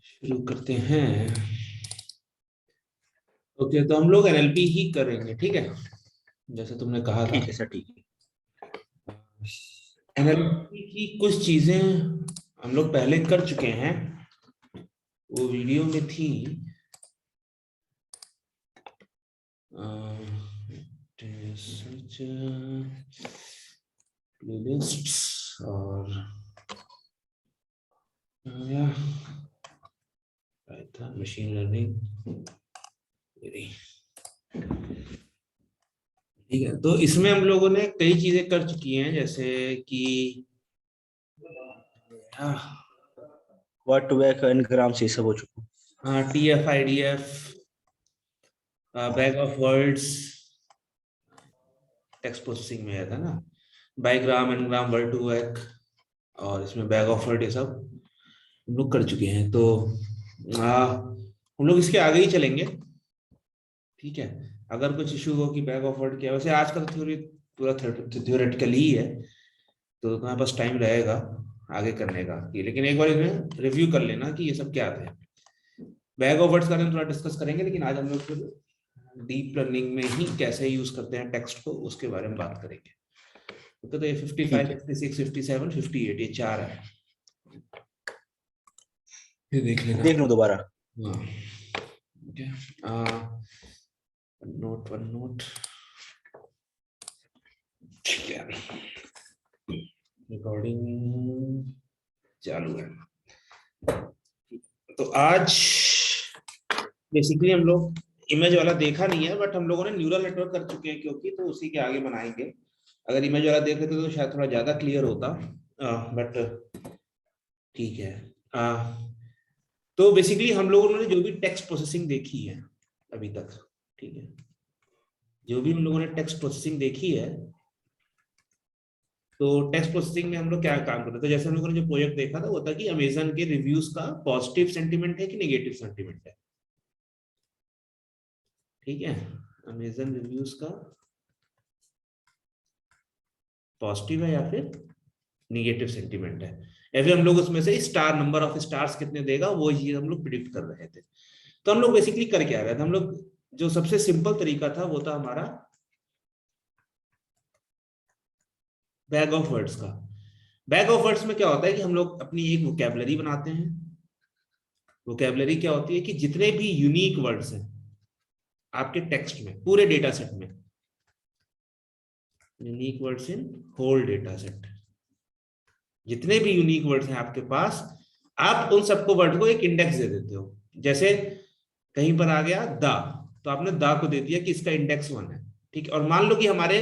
शुरू करते हैं। ओके, तो हम लोग एनएलपी ही करेंगे, ठीक है, जैसे तुमने कहा था। ठीक है सर, ठीक है। एनएलपी की कुछ चीजें हम लोग पहले कर चुके हैं, वो वीडियो में थी। प्लेलिस्ट्स और मशीन लर्निंग, ठीक है। तो इसमें हम लोगों ने कई चीजें कर चुकी हैं, जैसे कि वर्ड टू बैक एनग्राम से सब हो चुका। TF IDF, bag of words, text processing में आया था ना, bigram ngram word to vec, और इसमें बैग ऑफ वर्ड, ये सब हम लोग कर चुके हैं। तो हम लोग इसके आगे ही चलेंगे, ठीक है। अगर कुछ इशू हो कि बैग ऑफ वर्ड क्या, वैसे आज का तो थ्योरी पूरा थ्योरेटिकल ही है, तो तुम्हारे पास टाइम रहेगा आगे करने का कि, लेकिन एक बार इसमें रिव्यू कर लेना कि ये सब क्या आते हैं। बैग ऑफ वर्ड्स का हम थोड़ा डिस्कस करेंगे, लेकिन आज हम लोग फिर डीप लर्निंग में ही कैसे यूज करते हैं टेक्स्ट को, उसके बारे में बात करेंगे। तो ये 55, ठीक है, 56, 57, 58, ये चार है, ये देख लेना। देख लो दोबारा। हाँ, ठीक है। नोट वन नोट, ठीक है, रिकॉर्डिंग चालू है। तो आज बेसिकली हम लोग इमेज वाला देखा नहीं है, बट हम लोगों ने न्यूरल नेटवर्क कर चुके हैं, क्योंकि तो उसी के आगे बनाएंगे। अगर इमेज वाला देख लेते तो शायद थोड़ा ज्यादा क्लियर होता, बट ठीक है। तो बेसिकली हम लोगों ने जो भी टेक्स्ट प्रोसेसिंग देखी है अभी तक, ठीक है, जो भी हम लोगों ने टेक्स्ट प्रोसेसिंग देखी है, तो टेक्स्ट प्रोसेसिंग में हम लोग क्या काम करते हैं। तो जैसे हम लोगों ने जो प्रोजेक्ट देखा था वो था कि अमेजन के रिव्यूज का पॉजिटिव सेंटीमेंट है कि नेगेटिव सेंटीमेंट है, ठीक है। अमेजन रिव्यूज का पॉजिटिव है या फिर निगेटिव सेंटीमेंट है, या फिर हम लोग उसमें से स्टार, नंबर ऑफ स्टार्स कितने देगा, वो चीज हम लोग प्रिडिक्ट कर रहे थे। तो हम लोग बेसिकली कर क्या रहे थे, हम लोग जो सबसे सिंपल तरीका था वो था हमारा बैग ऑफ वर्ड्स का। बैग ऑफ वर्ड्स में क्या होता है कि हम लोग अपनी एक वोकेबलरी बनाते हैं। वोकेबलरी क्या होती है कि जितने भी यूनिक वर्ड्स हैं आपके टेक्स्ट में, पूरे डेटा सेट में, unique words in whole data set, जितने भी यूनिक वर्ड्स हैं आपके पास, आप उन सबको वर्ड को एक इंडेक्स दे देते हो। जैसे कहीं पर आ गया द, तो आपने द को दे दिया कि इसका इंडेक्स 1 है, ठीक है। और मान लो कि हमारे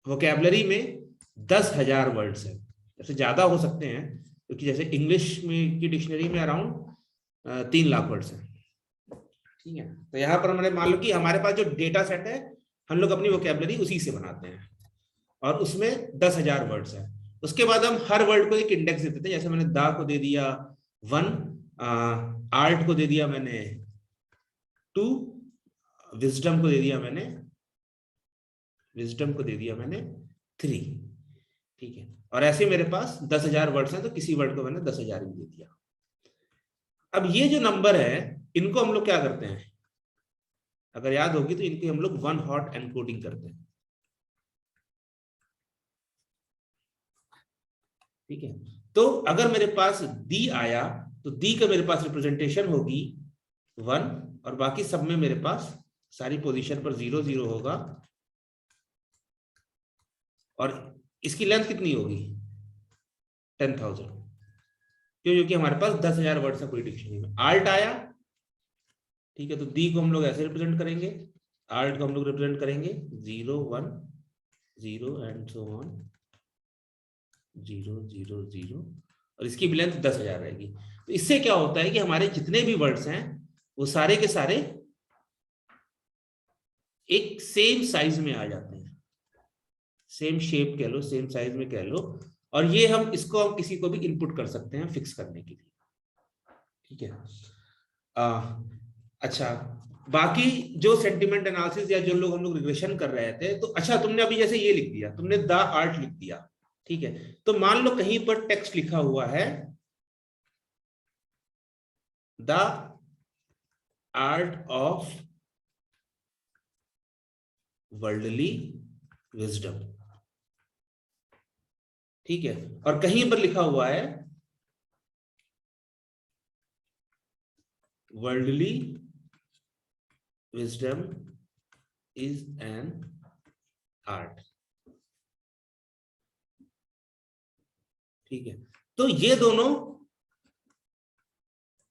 वोकेबलरी में 10,000 वर्ड्स हैं, जैसे ज्यादा हो सकते हैं, क्योंकि जैसे इंग्लिश में की डिक्शनरी में अराउंड 3 लाख वर्ड्स हैं, ठीक है। तो यहाँ पर हमारे मान लो कि हमारे पास जो डेटा सेट है, हम लोग अपनी वोकेबलरी उसी से बनाते हैं, और उसमें 10,000 वर्ड्स है। उसके बाद हम हर वर्ड को एक इंडेक्स देते थे, जैसे मैंने दा को दे दिया 1, आर्ट को दे दिया मैंने 2, विजडम को दे दिया मैंने 3, ठीक है। और ऐसे मेरे पास 10,000 वर्ड्स हैं, तो किसी वर्ड को मैंने 10,000 ही दे दिया। अब ये जो नंबर है, इनको हम लोग क्या करते हैं, अगर याद होगी तो इनकी हम लोग वन हॉट एनकोडिंग करते हैं, ठीक है। तो अगर मेरे पास दी आया, तो दी का मेरे पास रिप्रेजेंटेशन होगी 1, और बाकी सब में मेरे पास सारी पोजीशन पर 0 0 होगा, और इसकी लेंथ कितनी होगी 10,000, क्योंकि हमारे पास 10,000 वर्ड्स है पूरी डिक्शनरी में। आर्ट आया, ठीक है, तो दी को हम लोग ऐसे रिप्रेजेंट करेंगे, आर्ट को हम लोग रिप्रेजेंट करेंगे 0 1 0 एंड सो ऑन 0 0 0, और इसकी भी लेंथ 10,000 रहेगी। तो इससे क्या होता है कि हमारे जितने भी वर्ड्स हैं वो सारे के सारे एक सेम साइज में आ जाते हैं, सेम शेप कह लो, सेम साइज में कह लो, और ये हम इसको हम किसी को भी इनपुट कर सकते हैं फिक्स करने के लिए, ठीक है। अच्छा, बाकी जो सेंटिमेंट एनालिसिस या जो लोग हम लोग रिग्रेशन कर रहे थे, तो अच्छा तुमने अभी जैसे ये लिख दिया, तुमने द आर्ट लिख दिया, ठीक है। तो मान लो कहीं पर टेक्स्ट लिखा हुआ है the art of worldly wisdom. ठीक है, और कहीं पर लिखा हुआ है worldly wisdom is an art. ठीक है, तो ये दोनों,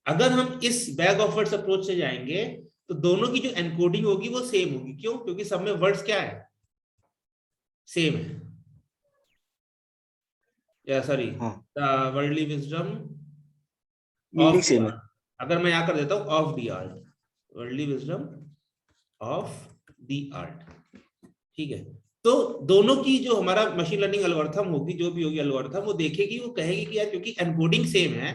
अगर हम इस बैग ऑफ वर्ड्स अप्रोच से जाएंगे तो दोनों की जो एनकोडिंग होगी वो सेम होगी। क्यों? क्योंकि सब में वर्ड्स क्या है, सेम है। या सॉरी, हाँ, the worldly wisdom meaning of the same है। आर्ट। अगर मैं यहां कर देता हूं of the art, worldly wisdom of the art. ठीक है, तो दोनों की जो हमारा मशीन लर्निंग एल्गोरिथम होगी, जो भी होगी एल्गोरिथम, वो देखेगी, वो कहेगी कि यार क्योंकि एनकोडिंग सेम है,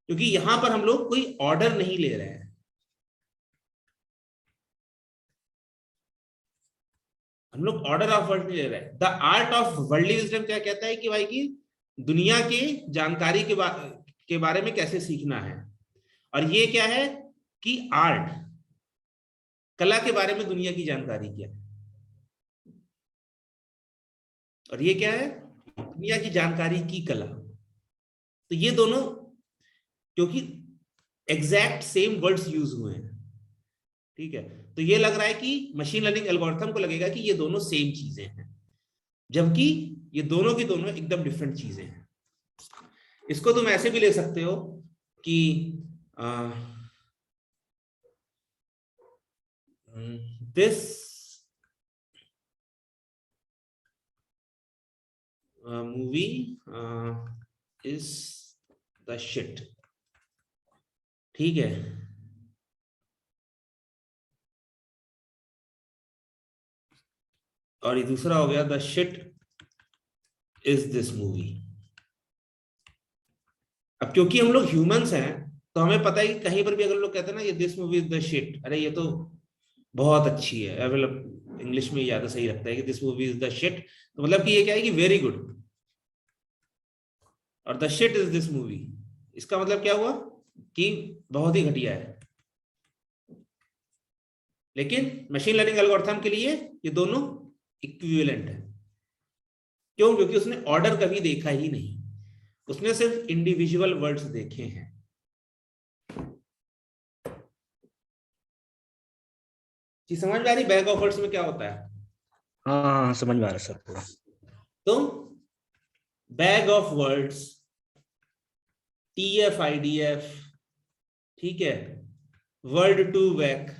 क्योंकि यहां पर हम लोग कोई ऑर्डर नहीं ले रहे हैं, हम लोग ऑर्डर ऑफ वर्ड नहीं ले रहे हैं। The art of worldly wisdom क्या कहता है कि भाई की दुनिया की जानकारी के बारे में कैसे सीखना है। और ये क्या है कि आर्ट, कला के बारे में दुनिया की जानकारी क्या है। और ये क्या है, दुनिया की जानकारी की कला। तो ये दोनों, क्योंकि एग्जैक्ट सेम वर्ड्स यूज हुए हैं, ठीक है, तो ये लग रहा है कि मशीन लर्निंग एल्गोरिथम को लगेगा कि ये दोनों सेम चीजें हैं, जबकि ये दोनों की दोनों एकदम डिफरेंट चीजें हैं। इसको तुम ऐसे भी ले सकते हो कि this movie is the shit. ठीक है, और ये दूसरा हो गया the shit is this movie. अब क्योंकि हम लोग ह्यूमंस हैं तो हमें पता है कि कहीं पर भी अगर लोग कहते हैं ना ये this movie is the shit, अरे ये तो बहुत अच्छी है, मतलब इंग्लिश में ज्यादा सही लगता है कि this movie is the shit, तो मतलब कि ये क्या है कि वेरी गुड, और the shit is this movie, इसका मतलब क्या हुआ कि बहुत ही घटिया है। लेकिन मशीन लर्निंग एल्गोरिथम के लिए ये दोनों इक्विवेलेंट है। क्यों? क्योंकि उसने ऑर्डर कभी देखा ही नहीं, उसने सिर्फ इंडिविजुअल वर्ड्स देखे हैं। जी समझ में आ रही बैग ऑफ वर्ड्स में क्या होता है? हाँ हाँ हाँ, समझ में आ रहा है सर पूरा। तो बैग ऑफ वर्ड्स, TF-IDF, ठीक है, वर्ड टू वैक,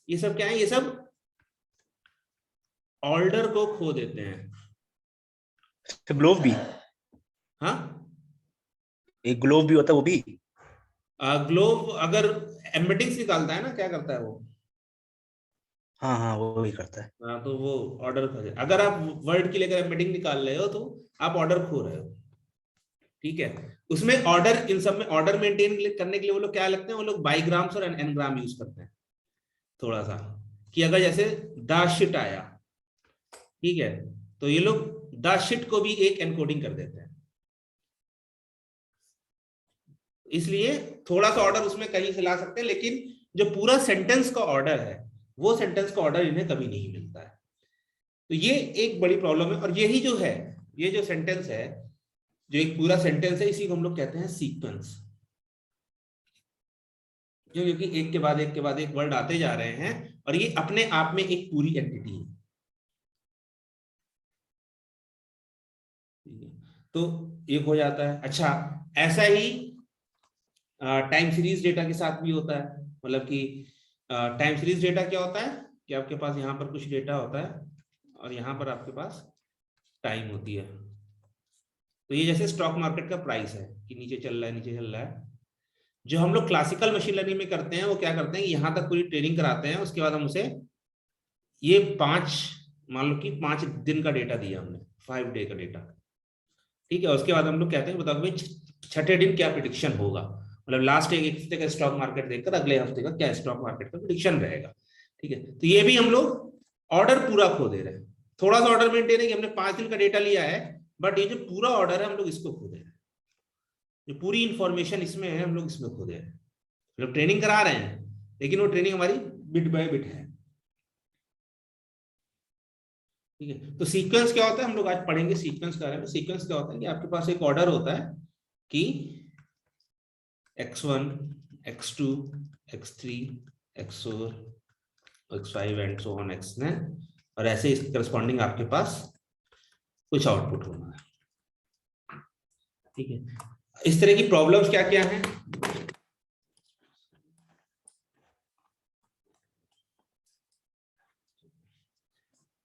ये सब क्या है? ये सब ऑर्डर को खो देते हैं। ग्लोव भी, हाँ, एक ग्लोव भी होता है वो भी। ग्लोव अगर एम्बेडिंग्स निकालता है ना, क्या करता है वो? हाँ हाँ, वो भी करता है। हाँ, तो वो ऑर्डर खो जाए। अगर आप वर्ड के लिए अगर एम्बेडिंग निकाल रहे हो तो आप ऑर्डर खो रहे हो। ठीक है, उसमें ऑर्डर, इन सब में ऑर्डर मेंटेन करने के लिए वो लोग क्या लगते हैं, वो लोग बाईग्राम्स और एनग्राम यूज करते हैं थोड़ा सा, कि अगर जैसे द शिट आया, ठीक है, तो ये लोग द शिट को भी एक एनकोडिंग कर देते हैं। इसलिए थोड़ा सा ऑर्डर उसमें कहीं से ला सकते हैं, लेकिन जो पूरा सेंटेंस का ऑर्डर है, वो सेंटेंस का ऑर्डर इन्हें कभी नहीं मिलता है। तो ये एक बड़ी प्रॉब्लम है। और यही जो है, ये जो सेंटेंस है, जो एक पूरा सेंटेंस है, इसी को हम लोग कहते हैं सीक्वेंस। क्योंकि एक के बाद एक के बाद एक वर्ड आते जा रहे हैं और ये अपने आप में एक पूरी एंटिटी है। तो एक हो जाता है। अच्छा, ऐसा ही टाइम सीरीज डेटा के साथ भी होता है। मतलब कि टाइम सीरीज डेटा क्या होता है कि आपके पास यहाँ पर कुछ डेटा होता है और यहाँ पर आपके पास टाइम होती है। तो ये जैसे स्टॉक मार्केट का प्राइस है कि नीचे चल रहा है, नीचे चल रहा है। जो हम लोग क्लासिकल मशीन लर्निंग में करते हैं वो क्या करते हैं, यहाँ तक पूरी ट्रेनिंग कराते हैं, उसके बाद हम उसे ये 5, मान लो कि 5 दिन का डेटा दिया हमने, 5 डे का डेटा, ठीक है, उसके बाद हम लोग कहते हैं बताओ भाई छठे दिन क्या प्रिडिक्शन होगा, मतलब लास्ट एक हफ्ते का स्टॉक मार्केट देखकर अगले हफ्ते का क्या स्टॉक मार्केट का प्रिडिक्शन रहेगा। ठीक है, तो ये भी हम लोग ऑर्डर पूरा खो दे रहे हैं। थोड़ा सा ऑर्डर मेंटेन है कि हमने 5 दिन का डेटा लिया है, बट ये जो पूरा ऑर्डर है हम लोग इसको खो दे रहे हैं, जो पूरी इंफॉर्मेशन इसमें है हम लोग इसमें खो दे रहे हैं। लोग ट्रेनिंग करा रहे हैं, लेकिन वो ट्रेनिंग हमारी बिट बाय बिट है। ठीक है, तो सीक्वेंस क्या होता है, हम लोग आज पढ़ेंगे सीक्वेंस के बारे में। सीक्वेंस क्या होता है कि आपके पास एक ऑर्डर होता है कि x1 x2 x3 x4 x5 and so on xn, और ऐसे इसके करस्पॉन्डिंग आपके पास कुछ आउटपुट होना है। ठीक है, इस तरह की प्रॉब्लम्स क्या क्या हैं?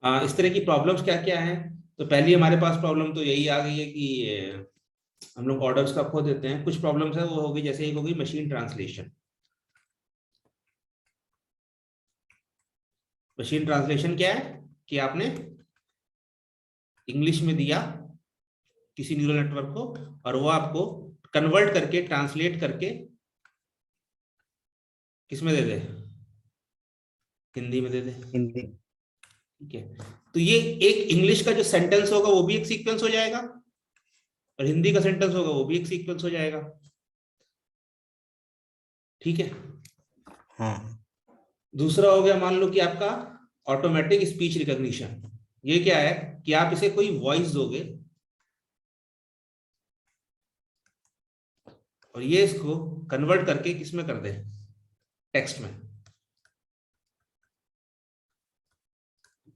इस तरह की प्रॉब्लम्स क्या क्या हैं? तो पहली हमारे पास प्रॉब्लम तो यही आ गई है कि हम लोग ऑर्डर्स का खो देते हैं। कुछ प्रॉब्लम्स है वो होगी, जैसे एक होगी मशीन ट्रांसलेशन। मशीन ट्रांसलेशन क्या है कि आपने इंग्लिश में दिया किसी न्यूरल नेटवर्क को, और वो आपको कन्वर्ट करके, ट्रांसलेट करके किसमें दे दे, हिंदी में दे दे। हिंदी। ठीक है, तो ये एक इंग्लिश का जो सेंटेंस होगा वो भी एक सीक्वेंस हो जाएगा, और हिंदी का सेंटेंस होगा वो भी एक सीक्वेंस हो जाएगा। ठीक है। हाँ। दूसरा हो गया, मान लो कि आपका ऑटोमेटिक स्पीच रिकॉग्निशन। ये क्या है कि आप इसे कोई वॉइस दोगे और ये इसको कन्वर्ट करके किसमें कर दे, टेक्स्ट में।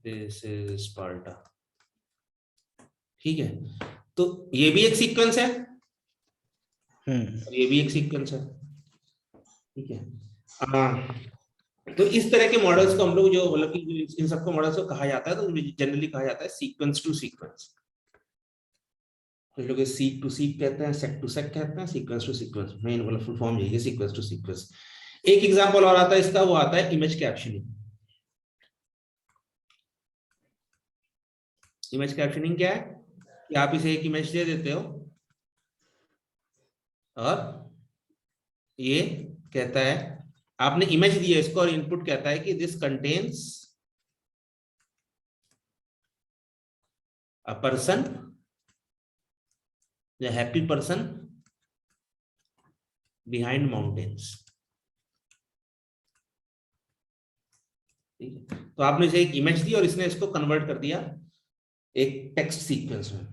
This is Sparta. ठीक है, तो ये भी एक सीक्वेंस है और ये भी एक सीक्वेंस है। ठीक है, तो इस तरह के मॉडल्स को हम लोग जो मतलब कि इन सबको मॉडल्स को कहा जाता है, तो जनरली कहा जाता है सीक्वेंस टू सीक्वेंस। कुछ लोग सीक टू सीक कहते हैं, सेक टू सेक कहते हैं, सीक्वेंस टू सीक्वेंस, मेन वाला फुल फॉर्म यही है, सीक्वेंस टू सीक्वेंस। एक एग्जांपल और आता है इसका, वो आता है इमेज कैप्शनिंग। इमेज कैप्शनिंग क्या है कि आप इसे एक इमेज दे देते हो और ये कहता है, आपने इमेज दिया इसको और इनपुट कहता है कि this contains a person, the happy person behind mountains. ठीक है, तो आपने इसे एक इमेज दी और इसने इसको कन्वर्ट कर दिया एक टेक्स्ट सीक्वेंस में।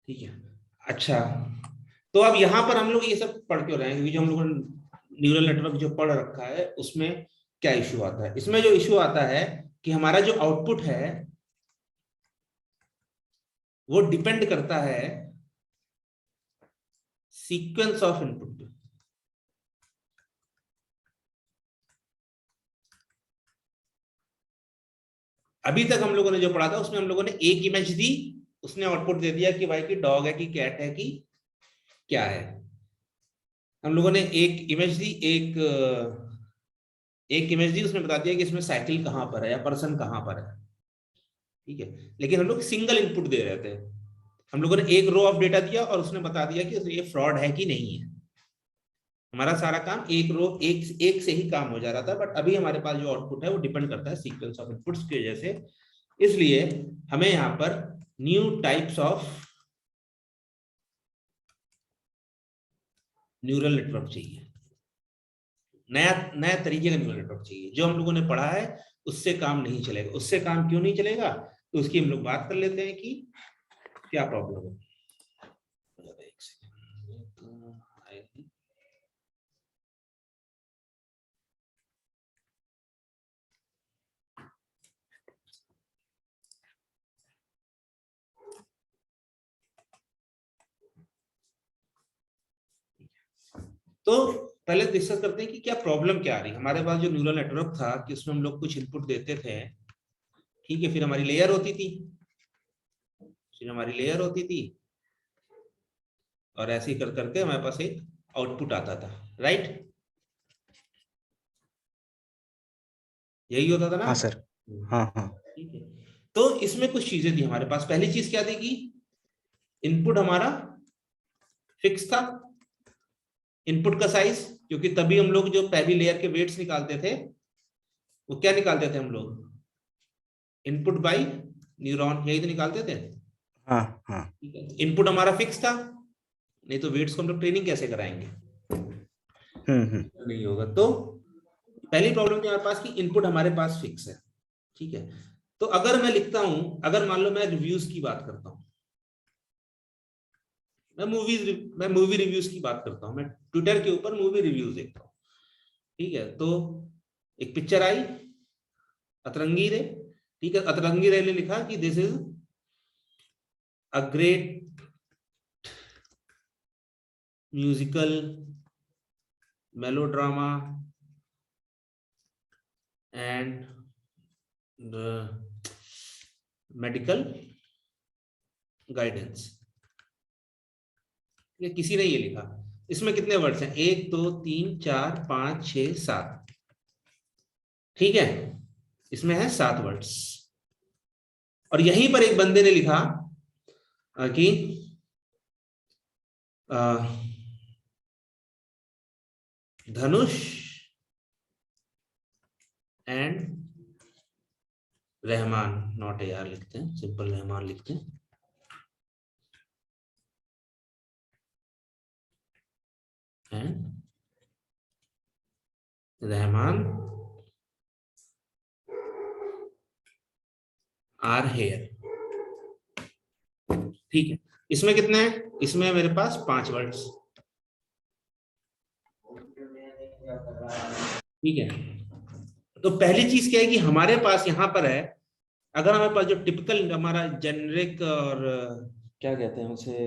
ठीक है, अच्छा, तो अब यहां पर हम लोग ये सब पढ़ क्यों रहे हैं, क्योंकि जो हम लोगों ने न्यूरल नेटवर्क जो पढ़ रखा है उसमें क्या इश्यू आता है? इसमें जो इश्यू आता है कि हमारा जो आउटपुट है वो डिपेंड करता है सीक्वेंस ऑफ इनपुट पे। अभी तक हम लोगों ने जो पढ़ा था उसमें हम लोगों ने एक इमेज दी, उसने आउटपुट दे दिया कि भाई की डॉग है कि कैट है कि क्या है। हम लोगों ने एक इमेज दी, एक इमेज दी, उसने बता दिया कि इसमें साइकिल कहां पर है या पर्सन कहां पर है। ठीक है, लेकिन हम लोग सिंगल इनपुट दे रहे थे। हम लोगों ने एक रो ऑफ डेटा दिया और उसने बता दिया कि ये फ्रॉड है कि नहीं है। हमारा सारा काम एक रो एक से ही काम हो जा रहा था, बट अभी हमारे पास जो आउटपुट है वो डिपेंड करता है सीक्वेंस ऑफ इनपुट्स की वजह से। इसलिए हमें यहाँ पर new types of neural network चाहिए, नया नया तरीके का न्यूरल नेटवर्क चाहिए। जो हम लोगों ने पढ़ा है उससे काम नहीं चलेगा। उससे काम क्यों नहीं चलेगा, तो उसकी हम लोग बात कर लेते हैं कि क्या प्रॉब्लम है। तो पहले डिस्कस करते हैं कि क्या प्रॉब्लम क्या आ रही है। हमारे पास जो न्यूरल नेटवर्क था कि उसमें हम लोग कुछ इनपुट देते थे, ठीक है, फिर हमारी लेयर होती थी, और ऐसे ही कर करके हमारे पास एक आउटपुट आता था, राइट? यही होता था ना? हाँ सर। हाँ हाँ। ठीक है, तो इसमें कुछ चीजें थी हमारे पास। पहली चीज क्या थी कि इनपुट हमारा फिक्स था, इनपुट का साइज, क्योंकि तभी हम लोग जो पहली लेयर के वेट्स निकालते थे वो क्या निकालते थे हम लोग, इनपुट बाय न्यूरॉन, यही तो निकालते थे। हाँ हाँ। ठीक है, इनपुट हमारा फिक्स था, नहीं तो वेट्स को हम लोग ट्रेनिंग कैसे कराएंगे। नहीं होगा। तो पहली प्रॉब्लम थी हमारे पास कि इनपुट हमारे पास फिक्स है, ठीक है। तो अगर मैं लिखता हूं, अगर मान लो मैं रिव्यूज की बात करता हूं, मैं मूवी रिव्यूज की बात करता हूं, मैं ट्विटर के ऊपर मूवी रिव्यूज देखता हूं, ठीक है। तो एक पिक्चर आई अतरंगी रे, ठीक है। अतरंगी रे ने लिखा कि this is a great musical melodrama and medical guidance. ये किसी ने ये लिखा। इसमें कितने वर्ड्स हैं? 1 2 3 4 5 6 7, ठीक है। इसमें है 7 वर्ड्स। और यहीं पर एक बंदे ने लिखा कि Dhanush and Rahman, not A R लिखते हैं, सिंपल रहमान लिखते हैं। एंड रहमान आर हेयर, ठीक है। इसमें कितने हैं? इसमें मेरे पास 5 वर्ड्स, ठीक है। तो पहली चीज क्या है कि हमारे पास यहां पर है, अगर हमारे पास जो टिपिकल हमारा जेनरिक और क्या कहते हैं उसे,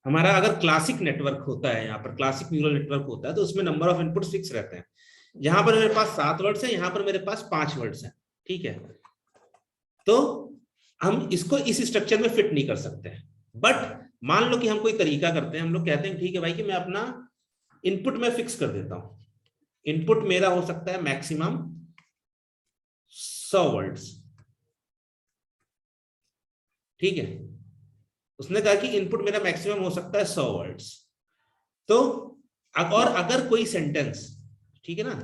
हमारा अगर क्लासिक नेटवर्क होता है, यहाँ पर क्लासिक न्यूरल नेटवर्क होता है, तो उसमें नंबर ऑफ इनपुट फिक्स रहते हैं। यहाँ पर मेरे पास 7 वर्ड्स हैं, यहाँ पर मेरे पास 5 वर्ड्स हैं, ठीक है। तो हम इसको इस स्ट्रक्चर में फिट नहीं कर सकते हैं। बट मान लो कि हम कोई तरीका करते हैं, हम लोग कहते हैं ठीक है भाई कि मैं अपना इनपुट में फिक्स कर देता हूं। इनपुट मेरा हो सकता है मैक्सिमम 100 वर्ड्स, ठीक है। उसने कहा कि इनपुट मेरा मैक्सिमम हो सकता है 100 वर्ड्स। तो और अगर कोई सेंटेंस, ठीक है ना,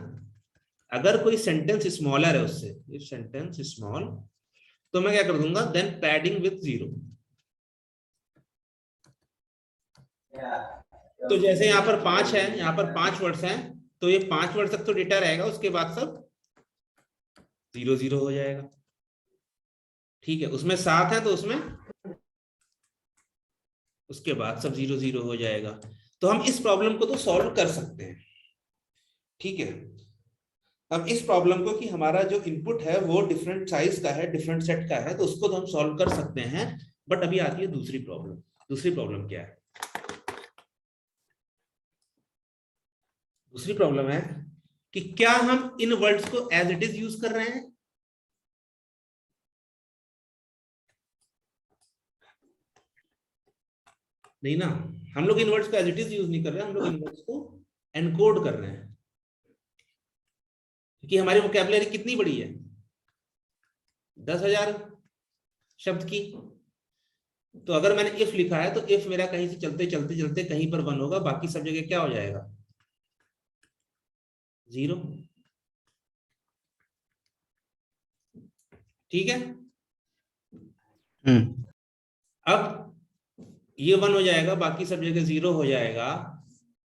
अगर कोई सेंटेंस स्मॉलर है उससे, इफ सेंटेंस स्मॉल, तो मैं क्या कर दूंगा, देन पैडिंग विथ 0। तो जैसे यहाँ पर 5 है, यहाँ पर 5 वर्ड्स हैं, तो ये 5 वर्ड तक तो डेटा रहेगा, उसके बाद सब 0 0 हो जाएगा, ठीक है। उसमें 7 है तो उसमें उसके बाद सब 0 0 हो जाएगा। तो हम इस प्रॉब्लम को तो सॉल्व कर सकते हैं, ठीक है। अब इस प्रॉब्लम को कि हमारा जो इनपुट है वो डिफरेंट साइज का है, डिफरेंट सेट का है, तो उसको तो हम सॉल्व कर सकते हैं। बट अभी आती है दूसरी प्रॉब्लम। दूसरी प्रॉब्लम क्या है? दूसरी प्रॉब्लम है कि क्या हम इन वर्ड्स को एज इट इज यूज कर रहे हैं? नहीं ना, हम लोग इन वर्ड्स को एज इट इज यूज नहीं कर रहे हैं, हम लोग इन वर्ड्स को एनकोड कर रहे हैं, क्योंकि हमारी वोकैबुलरी कितनी बड़ी है, 10,000 शब्द की। तो अगर मैंने इफ लिखा है तो इफ मेरा कहीं से चलते चलते चलते कहीं पर 1 होगा, बाकी सब जगह क्या हो जाएगा, 0, ठीक है। अब ये 1 हो जाएगा, बाकी सब जगह 0 हो जाएगा।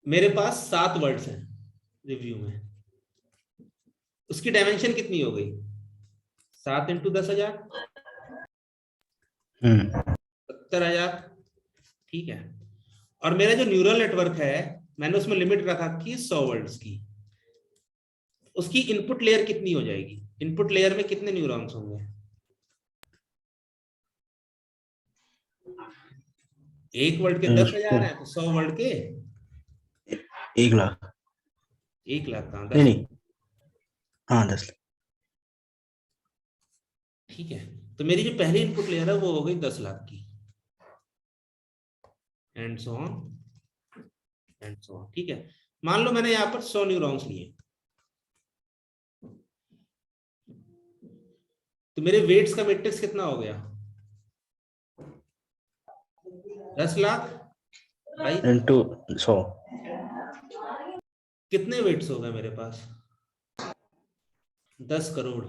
मेरे पास 7 वर्ड्स हैं रिव्यू में, उसकी डायमेंशन कितनी हो गई, 7 इंटू 10,000, 70,000, ठीक है। और मेरा जो न्यूरल नेटवर्क है, मैंने उसमें लिमिट रखा कि 100 वर्ड्स की। उसकी इनपुट लेयर कितनी हो जाएगी? इनपुट लेयर में कितने न्यूरॉन्स होंगे? एक वर्ड के 10,000 है तो 100 वर्ड के 1,00,000। 1,00,000 कहाँ, नहीं 10, नहीं, हाँ 10,00,000। ठीक है। तो मेरी जो पहली इनपुट लेयर है वो हो गई 10,00,000 की, and so on and so on, ठीक है। मान लो मैंने यहाँ पर 100 न्यूरॉन्स लिए, तो मेरे वेट्स का मैट्रिक्स कितना हो गया, 10,00,000 भाई, इंटू 100। कितने वेट्स हो गए मेरे पास, 10 करोड़।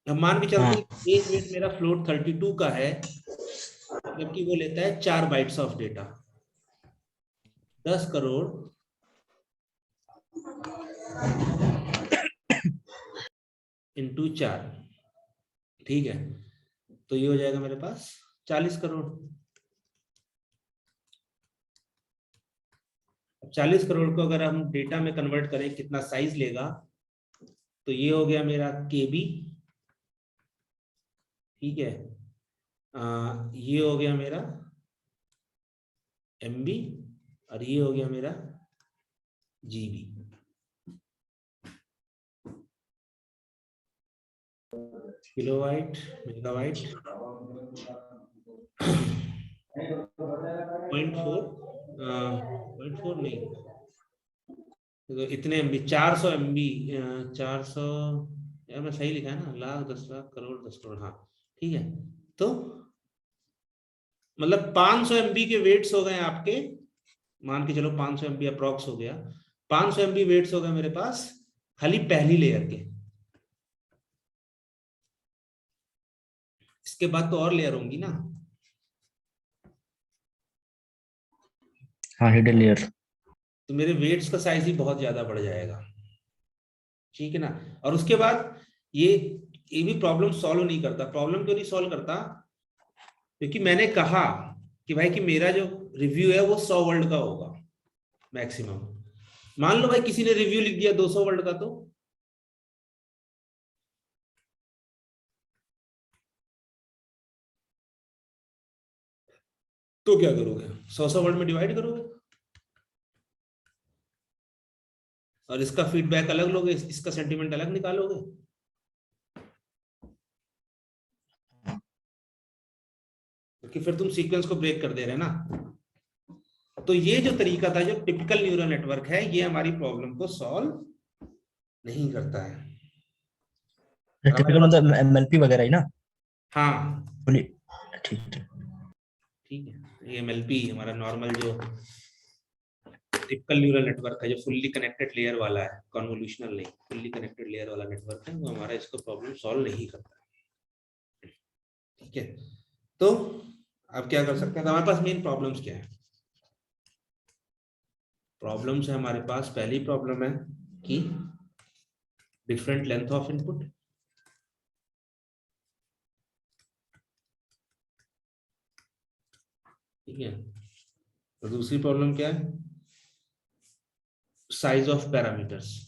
अब मान के चलते हाँ। हैं एक वेट मेरा फ्लोट 32 का है, जबकि वो लेता है 4 bytes of data. 10 crore into 4, ठीक है, तो ये हो जाएगा मेरे पास 40 करोड़। 40 करोड़ को अगर हम डेटा में कन्वर्ट करें कितना साइज लेगा, तो ये हो गया मेरा केबी, ठीक है, ये हो गया मेरा एमबी, और ये हो गया मेरा जीबी। किलोबाइट, मेगाबाइट, 0.4 नहीं, तो इतने एमबी, 400 एमबी, 400, यार मैं सही लिखा है ना, लाख, 10 लाख, करोड़, 10 करोड़, हाँ ठीक है। तो मतलब 500 एमबी के वेट्स हो गए आपके, मान के चलो 500 एमबी अप्रॉक्स हो गया, 500 एमबी वेट्स हो गए मेरे पास खाली पहली लेयर के। इसके बाद तो और लेयर होंगी ना। हाँ, हिडन लेयर। तो मेरे वेट्स का साइज ही बहुत ज्यादा बढ़ जाएगा, ठीक है ना। और उसके बाद ये भी प्रॉब्लम सॉल्व नहीं करता। प्रॉब्लम क्यों नहीं सॉल्व करता? क्योंकि मैंने कहा कि भाई कि मेरा जो रिव्यू है वो 100 वर्ड का होगा मैक्सिमम। मान लो भाई किसी ने रिव्यू लिख दिया 200 वर्ड का, तो क्या करोगे? 100 वर्ड में डिवाइड करोगे और इसका फीडबैक अलग लोगे, इसका सेंटीमेंट अलग निकालोगे। क्योंकि फिर तुम सीक्वेंस को ब्रेक कर दे रहे ना। तो ये जो तरीका था, जो टिपिकल न्यूरल नेटवर्क है, ये हमारी प्रॉब्लम को सॉल्व नहीं करता है। टिपिकल मतलब एमएलपी वगैरह ही ना? हाँ ठीक है। ठीक है, ये एमएलपी हमारा नॉर्मल जो टिपिकल न्यूरल नेटवर्क है, जो फुल्ली कनेक्टेड लेयर वाला है, कन्वोल्यूशनल नहीं, फुल्ली कनेक्टेड लेयर वाला नेटवर्क है, वो हमारा इसको प्रॉब्लम सॉल्व नहीं करता है। ठीक है, तो अब क्या कर सकते हैं? तो हमारे पास मेन प्रॉब्लम्स क्या है? प्रॉब्लम्स है हमारे पास, पहली प्रॉब्लम है कि डिफरेंट लेंथ ऑफ इनपुट, ठीक है। तो दूसरी प्रॉब्लम क्या है? साइज ऑफ पैरामीटर्स,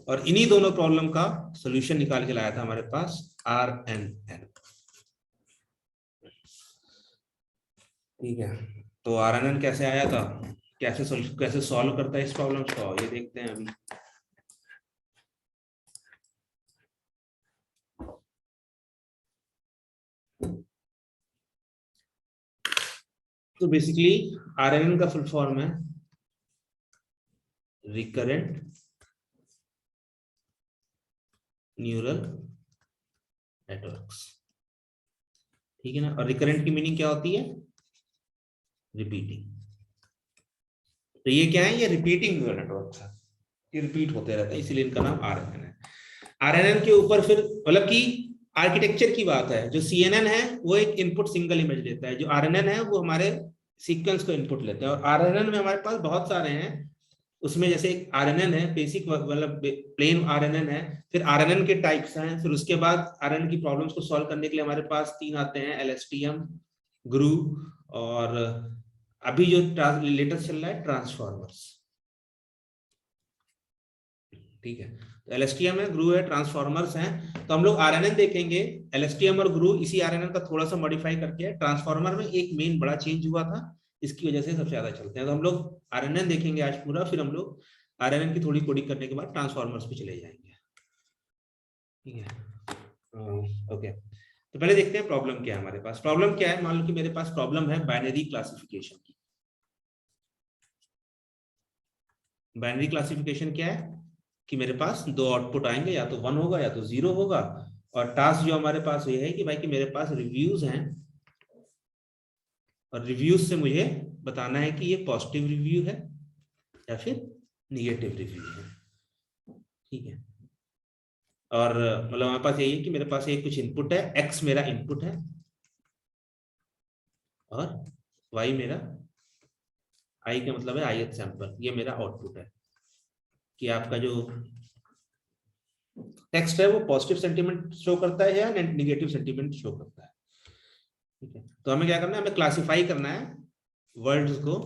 और इन्हीं दोनों प्रॉब्लम का सॉल्यूशन निकाल के लाया था हमारे पास RNN, ठीक है। तो RNN कैसे आया था, कैसे सॉल्व करता है इस प्रॉब्लम को, ये देखते हैं अभी। तो बेसिकली RNN का फुल फॉर्म है रिकरेंट न्यूरल नेटवर्क्स, ठीक है ना। और रिकरेंट की मीनिंग क्या होती है? रिपीटिंग। तो ये क्या है? ये रिपीटिंग न्यूरल नेटवर्क है, ये रिपीट होते रहते हैं, इसीलिए इनका नाम RNN है। RNN के ऊपर फिर मतलब कि आर्किटेक्चर की बात है, जो CNN है वो एक इनपुट सिंगल इमेज लेता है, जो RNN है वो हमारे सीक्वेंस को इनपुट लेते हैं। और RNN में हमारे पास बहुत सारे हैं, उसमें जैसे एक RNN है बेसिक, मतलब प्लेन RNN है, फिर RNN के टाइप्स हैं, फिर उसके बाद RNN की प्रॉब्लम्स को सॉल्व करने के लिए हमारे पास 3 आते हैं, LSTM, ग्रू, और अभी जो लेटेस्ट चल रहा है ट्रांसफॉर्मर्स, ठीक है। तो LSTM है, ग्रू है, ट्रांसफॉर्मर्स हैं। तो हम लोग RNN देखेंगे, LSTM और ग्रू इसी RNN का थोड़ा सा मॉडिफाई करके, ट्रांसफॉर्मर में एक मेन बड़ा चेंज हुआ था, इसकी वजह से सबसे ज्यादा चलते हैं। तो हम लोग RNN देखेंगे आज पूरा, फिर हम लोग RNN की थोड़ी कोडिंग करने के बाद ट्रांसफॉर्मर्स पे चले जाएंगे, ठीक है। ओके, तो पहले देखते हैं प्रॉब्लम क्या है हमारे पास। प्रॉब्लम क्या है? मान लो कि मेरे पास प्रॉब्लम है बाइनरी क्लासिफिकेशन की। बाइनरी क्लासिफिकेशन क्या है कि मेरे पास 2 आउटपुट आएंगे, या तो 1 होगा या तो 0 होगा। और टास्क जो हमारे पास ये है कि भाई कि मेरे पास रिव्यूज हैं और रिव्यूज से मुझे बताना है कि ये पॉजिटिव रिव्यू है या फिर निगेटिव रिव्यू है। ठीक है, और मतलब हमारे पास यही है कि मेरे पास एक कुछ इनपुट है, एक्स मेरा इनपुट है और वाई मेरा, आई का मतलब है ith सैंपल, ये मेरा आउटपुट है कि आपका जो टेक्स्ट है वो पॉजिटिव सेंटीमेंट शो करता है या नेगेटिव सेंटीमेंट शो करता है। ठीक है, तो हमें क्या करना है, हमें क्लासिफाई करना है वर्ड्स को,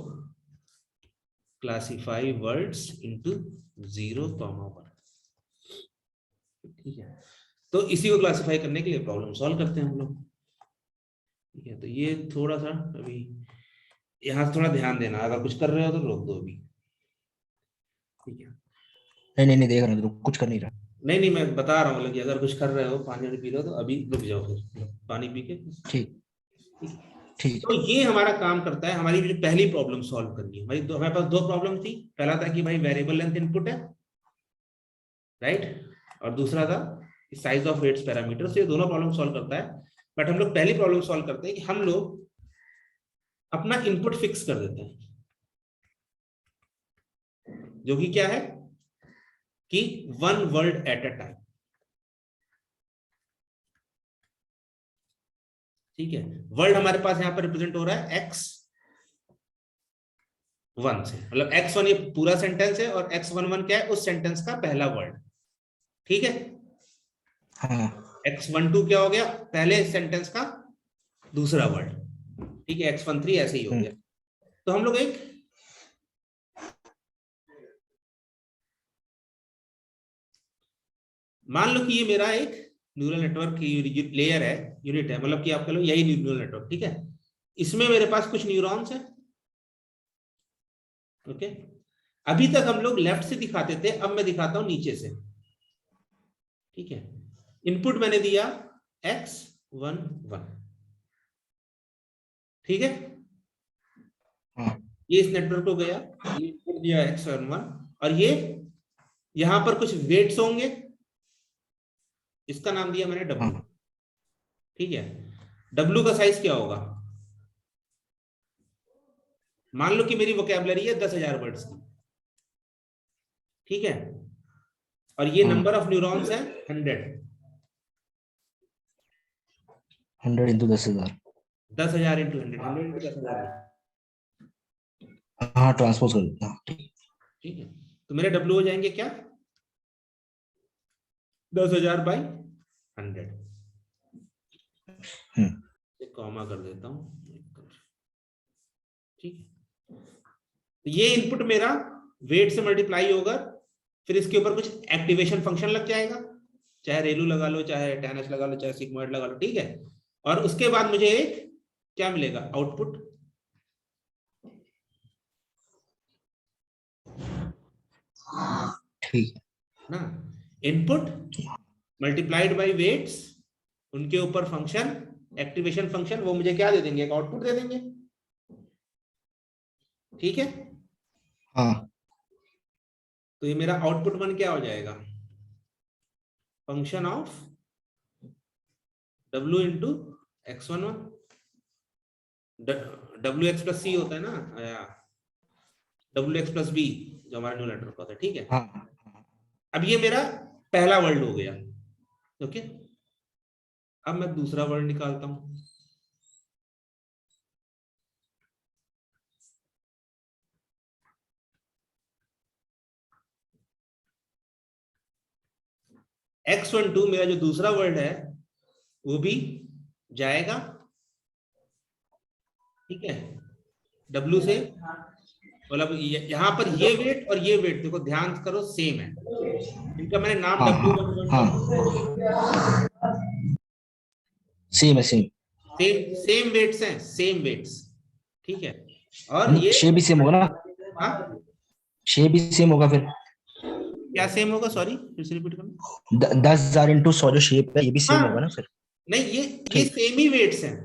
क्लासिफाई वर्ड्स इनटू 0,1। ठीक है, तो इसी को क्लासिफाई करने के लिए प्रॉब्लम सॉल्व करते हैं हम लोग। ठीक है, तो ये थोड़ा सा अभी यहाँ थोड़ा ध्यान देना, अगर कुछ कर रहे हो तो रोक दो अभी। ठीक है, नहीं देख रहा हूँ, तो कुछ कर नहीं रहा। नहीं मैं बता रहा हूँ, मतलब कि अगर कुछ कर रहे हो, पानी पी रहे हो तो अभी रुक जाओ, फिर पानी पी के। ठीक ठीक। तो ये हमारा काम करता है, हमारी जो पहली प्रॉब्लम सॉल्व करनी है हमारी, हमारे पास दो प्रॉब्लम थी। पहला था कि भाई वेरिएबल लेंथ इनपुट है, राइट, और दूसरा था साइज ऑफ वेट्स पैरामीटर। ये दोनों प्रॉब्लम सॉल्व करता है, बट हम लोग पहली प्रॉब्लम सॉल्व करते हैं कि हम लोग अपना इनपुट फिक्स कर देते हैं, जो कि क्या है कि 1 वर्ड एट अ टाइम। ठीक है, वर्ड हमारे पास यहां पर रिप्रेजेंट हो रहा है x1 से, मतलब x1 ये पूरा सेंटेंस है और x11 क्या है, उस सेंटेंस का पहला वर्ड। ठीक है, हाँ x12 क्या हो गया, पहले सेंटेंस का दूसरा वर्ड। ठीक है, x13 ऐसे ही हो गया। तो हम लोग एक मान लो कि ये मेरा एक न्यूरल नेटवर्क की लेयर है, यूनिट है, मतलब कि आप कह लो यही न्यूरल नेटवर्क। ठीक है, इसमें मेरे पास कुछ न्यूरॉन्स है। ओके, अभी तक हम लोग लेफ्ट से दिखाते थे, अब मैं दिखाता हूं नीचे से। ठीक है, इनपुट मैंने दिया x11। ठीक है, ये इस नेटवर्क को गया, ये इनपुट दिया x11, और ये यहां पर कुछ वेट्स होंगे, इसका नाम दिया मैंने w। ठीक है, w का साइज क्या होगा, मान लो कि मेरी वोकैबुलरी है 10,000 वर्ड्स की। ठीक है, और ये नंबर ऑफ न्यूरॉन्स है 100। 100 इंटू 10,000। 10,000 into 100, 100 into 10,000। हाँ ट्रांसपोज कर देता। ठीक है, तो मेरे W हो जाएंगे क्या, 10,000 बाई 100। एक कॉमा कर देता हूं। ठीक है, तो ये इनपुट मेरा वेट से मल्टीप्लाई होगा, फिर इसके ऊपर कुछ एक्टिवेशन फंक्शन लग जाएगा, चाहे रेलू लगा लो, चाहे tan h लगा लो, चाहे सिग्मोइड लगा लो। ठीक है, और उसके बाद मुझे एक क्या मिलेगा, आउटपुट। ठीक ना, इनपुट मल्टीप्लाइड बाय वेट्स, उनके ऊपर फंक्शन, एक्टिवेशन फंक्शन, वो मुझे क्या दे देंगे, एक आउटपुट दे देंगे। ठीक है, हाँ। तो ये मेरा आउटपुट 1 क्या हो जाएगा, function of w into x11, w x plus C होता है ना, w x प्लस बी जो हमारा न्यूरल नेटवर्क होता है। ठीक है, हाँ अब ये मेरा पहला वर्ड हो गया। ओके, अब मैं दूसरा वर्ड निकालता हूं। x12 मेरा जो दूसरा वर्ड है वो भी जाएगा। ठीक है, W से, मतलब यहां पर ये वेट और ये वेट देखो ध्यान करो सेम है, इनका मैंने नाम हाँ W11 हाँ सेम है सेम। सेम सेम वेट्स हैं, सेम वेट्स। ठीक है, और ये शेप भी सेम होगा ना, हाँ शेप भी सेम होगा फिर। क्या सेम होगा, सॉरी फिर से रिपीट करना। 10,000 इंटू 100 जो शेप है ये भी सेम होगा ना हाँ, फिर। नहीं ये ठीक सेम ही वेट्स हैं।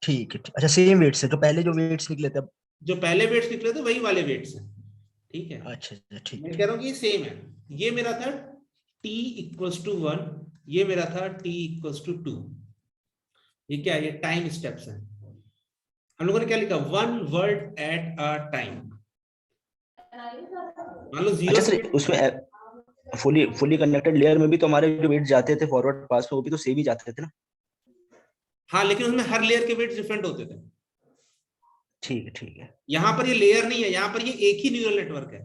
ठीक है अच्छा सेम वेट्स है, तो पहले जो वेट्स निकले थे। जो पहले वेट्स निकले थे वही वाले वेट्स हैं। ठीक है, अच्छा ठीक मैं है। कह रहा हूँ कि ये सेम है। ये मेरा था t इक्वल्स टू 1, ये मेरा था t इक्वल्स टू 2। ये क्या है, ये टाइम स्टेप्स हैं। हम लोगों ने क्या लिखा, one word at a time. मान लो 0 अच्छा सर, सेकंड। उसमें फुली कनेक्टेड लेयर में भी तो हमारे जो वेट जाते थे फॉरवर्ड पास में, वो भी तो सेम ही जाते थे ना? हाँ, लेकिन उसमें हर लेयर के वेट डिफरेंट होते थे। ठीक है, ठीक है, यहाँ पर ये लेयर नहीं है, यहाँ पर ये एक ही न्यूरल नेटवर्क है।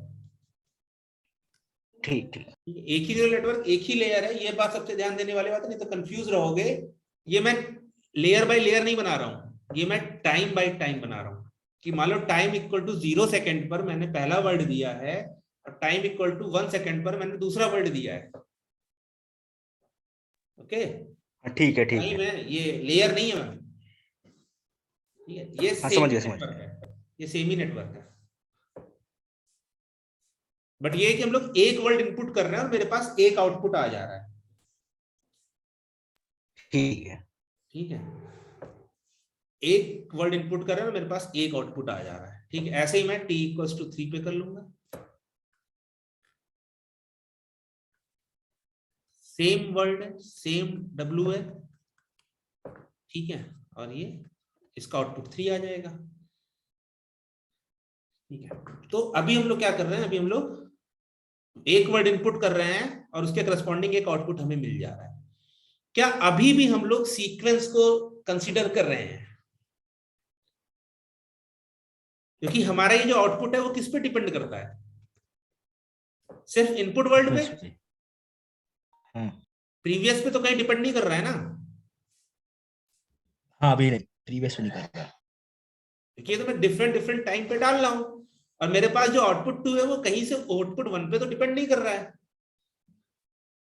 ठीक ठीक। एक ही न्यूरल नेटवर्क, एक ही लेयर है, ये बात सबसे ध्यान देने वाली बात है, नहीं तो कंफ्यूज रहोगे। ये मैं लेयर बाय लेयर नहीं बना रहा हूं, ये मैं टाइम बाय टाइम बना रहा हूं। कि मान लो टाइम इक्वल टू 0 सेकेंड पर मैंने पहला वर्ड दिया है, और टाइम इक्वल टू 1 सेकेंड पर मैंने दूसरा वर्ड दिया है। ओके, हाँ, ठीक है, ठीक टाइम है। है, ये लेयर नहीं है। ठीक है, ये हाँ, सेम समझ गया, समझ नेटवर्क गया। है, ये सेम ही नेटवर्क है। बट ये है कि हम लोग एक वर्ड इनपुट कर रहे हैं और मेरे पास एक आउटपुट आ जा रहा है। ठीक है। ठीक है, एक वर्ड इनपुट कर रहे हैं और मेरे पास एक आउटपुट आ जा रहा है। ठीक है, ऐसे ही मैं t इक्वल्स टू 3 पे कर लूंगा। सेम वर्ड है, सेम w है। ठीक है, और ये इसका आउटपुट 3 आ जाएगा। ठीक है, तो अभी हम लोग क्या कर रहे हैं, अभी हम लोग एक वर्ड इनपुट कर रहे हैं और उसके करस्पॉन्डिंग एक आउटपुट हमें मिल जा रहा है। क्या अभी भी हम लोग सीक्वेंस को कंसीडर कर रहे हैं? क्योंकि हमारा ये जो आउटपुट है वो किस पे डिपेंड करता है, सिर्फ इनपुट वर्ड पे। सीक्वेंस पे। हाँ प्रीवियस पे तो कहीं डिपेंड नहीं कर रहा है ना, हाँ, अभी नहीं, प्रीवियस पे नहीं कर रहा। क्योंकि ये तो मैं डिफरेंट डिफरेंट टाइम पे डाल रहा हूं, और मेरे पास जो आउटपुट 2 है वो कहीं से आउटपुट 1 पे तो डिपेंड नहीं कर रहा है।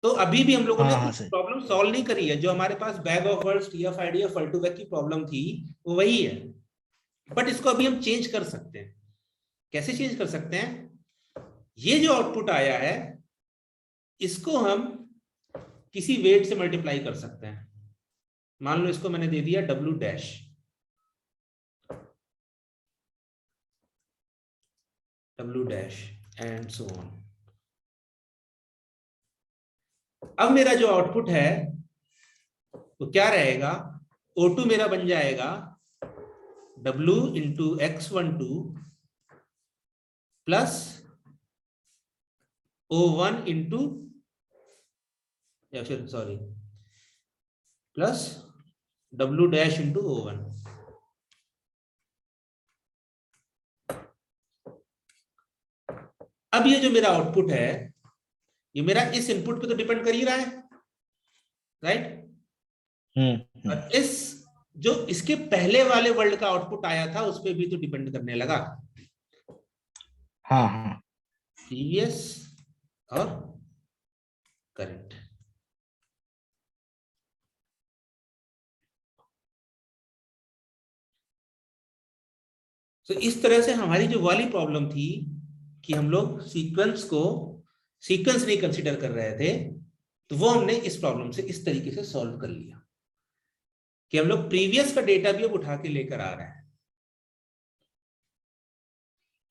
तो अभी भी हम लोगों ने हाँ हाँ कुछ सर। प्रॉब्लम सॉल्व नहीं करी है। जो हमारे पास bag of words, TF-IDF, fault to back की प्रॉब्लम थी, वो वही है। बट इसको अभी हम चेंज कर सकते हैं। कैसे चेंज कर सकते हैं? ये जो आउटपुट आया है इसको हम किसी वेट से मल्टीप्लाई कर सकते हैं। मान लो इसको मैंने दे दिया W dash, W dash and so on. अब मेरा जो आउटपुट है वो क्या रहेगा, O2 मेरा बन जाएगा W into X12 plus O1 into, या फिर sorry, plus W dash into O1। अब ये जो मेरा आउटपुट है ये मेरा इस इनपुट पे तो डिपेंड कर ही रहा है, राइट? और इस जो इसके पहले वाले वर्ल्ड का आउटपुट आया था उस पर भी तो डिपेंड करने लगा, हाँ हाँ। प्रीवियस और करंट। तो इस तरह से हमारी जो वाली प्रॉब्लम थी कि हम लोग सीक्वेंस नहीं कंसीडर कर रहे थे, तो वो हमने इस प्रॉब्लम से इस तरीके से सॉल्व कर लिया कि हम लोग प्रीवियस का डेटा भी अब उठा के लेकर आ रहे हैं।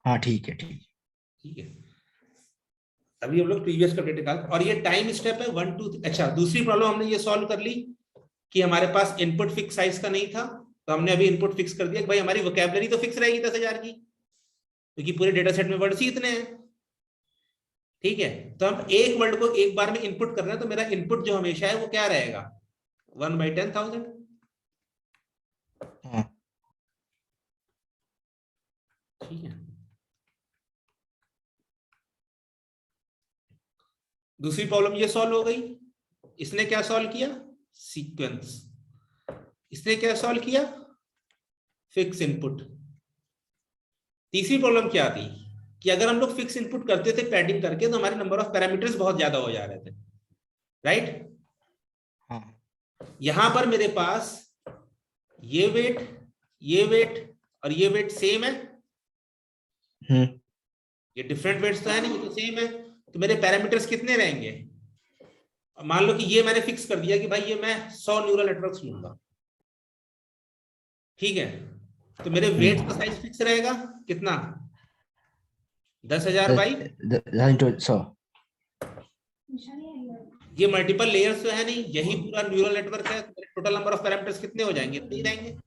हाँ, ठीक है, ठीक है। ठीक है, अभी हम लोग प्रीवियस का डेटा निकाल, और ये टाइम स्टेप है 1 2। अच्छा, दूसरी प्रॉब्लम हमने ये सॉल्व कर ली कि हमारे पास इनपुट फिक्स साइज का नहीं था, तो हमने अभी इनपुट फिक्स कर दिया कि भाई हमारी वोकैबुलरी तो फिक्स रहेगी 10,000 की, क्योंकि पूरे डेटा सेट में वर्ड्स ही इतने हैं। ठीक है, तो हम एक वर्ड को एक बार में इनपुट कर रहे हैं, तो मेरा इनपुट जो हमेशा है वो क्या रहेगा, 1/10,000। हाँ ठीक है, दूसरी प्रॉब्लम ये सॉल्व हो गई। इसने क्या सॉल्व किया, सीक्वेंस। इसने क्या सॉल्व किया, फिक्स इनपुट। तीसरी प्रॉब्लम क्या थी कि अगर हम लोग फिक्स इनपुट करते थे पैडिंग करके, तो हमारे नंबर ऑफ पैरामीटर्स बहुत ज्यादा हो जा रहे थे, राइट? हाँ। यहां पर मेरे पास ये वेट, ये वेट और ये वेट सेम है। ये डिफरेंट वेट्स तो है नहीं, ये तो सेम है। तो मेरे पैरामीटर्स कितने रहेंगे? मान लो कि ये मैंने फिक्स कर दिया कि भाई ये मैं 100 न्यूरल नेटवर्क्स लूंगा। ठीक है, तो मेरे वेट का साइज फिक्स रहेगा कितना, 10,000 बाई, 100। ये मल्टीपल लेयर्स तो है नहीं, यही पूरा न्यूरल नेटवर्क है, तो टोटल नंबर ऑफ पैरामीटर्स कितने हो जाएंगे, इतने ही रहेंगे।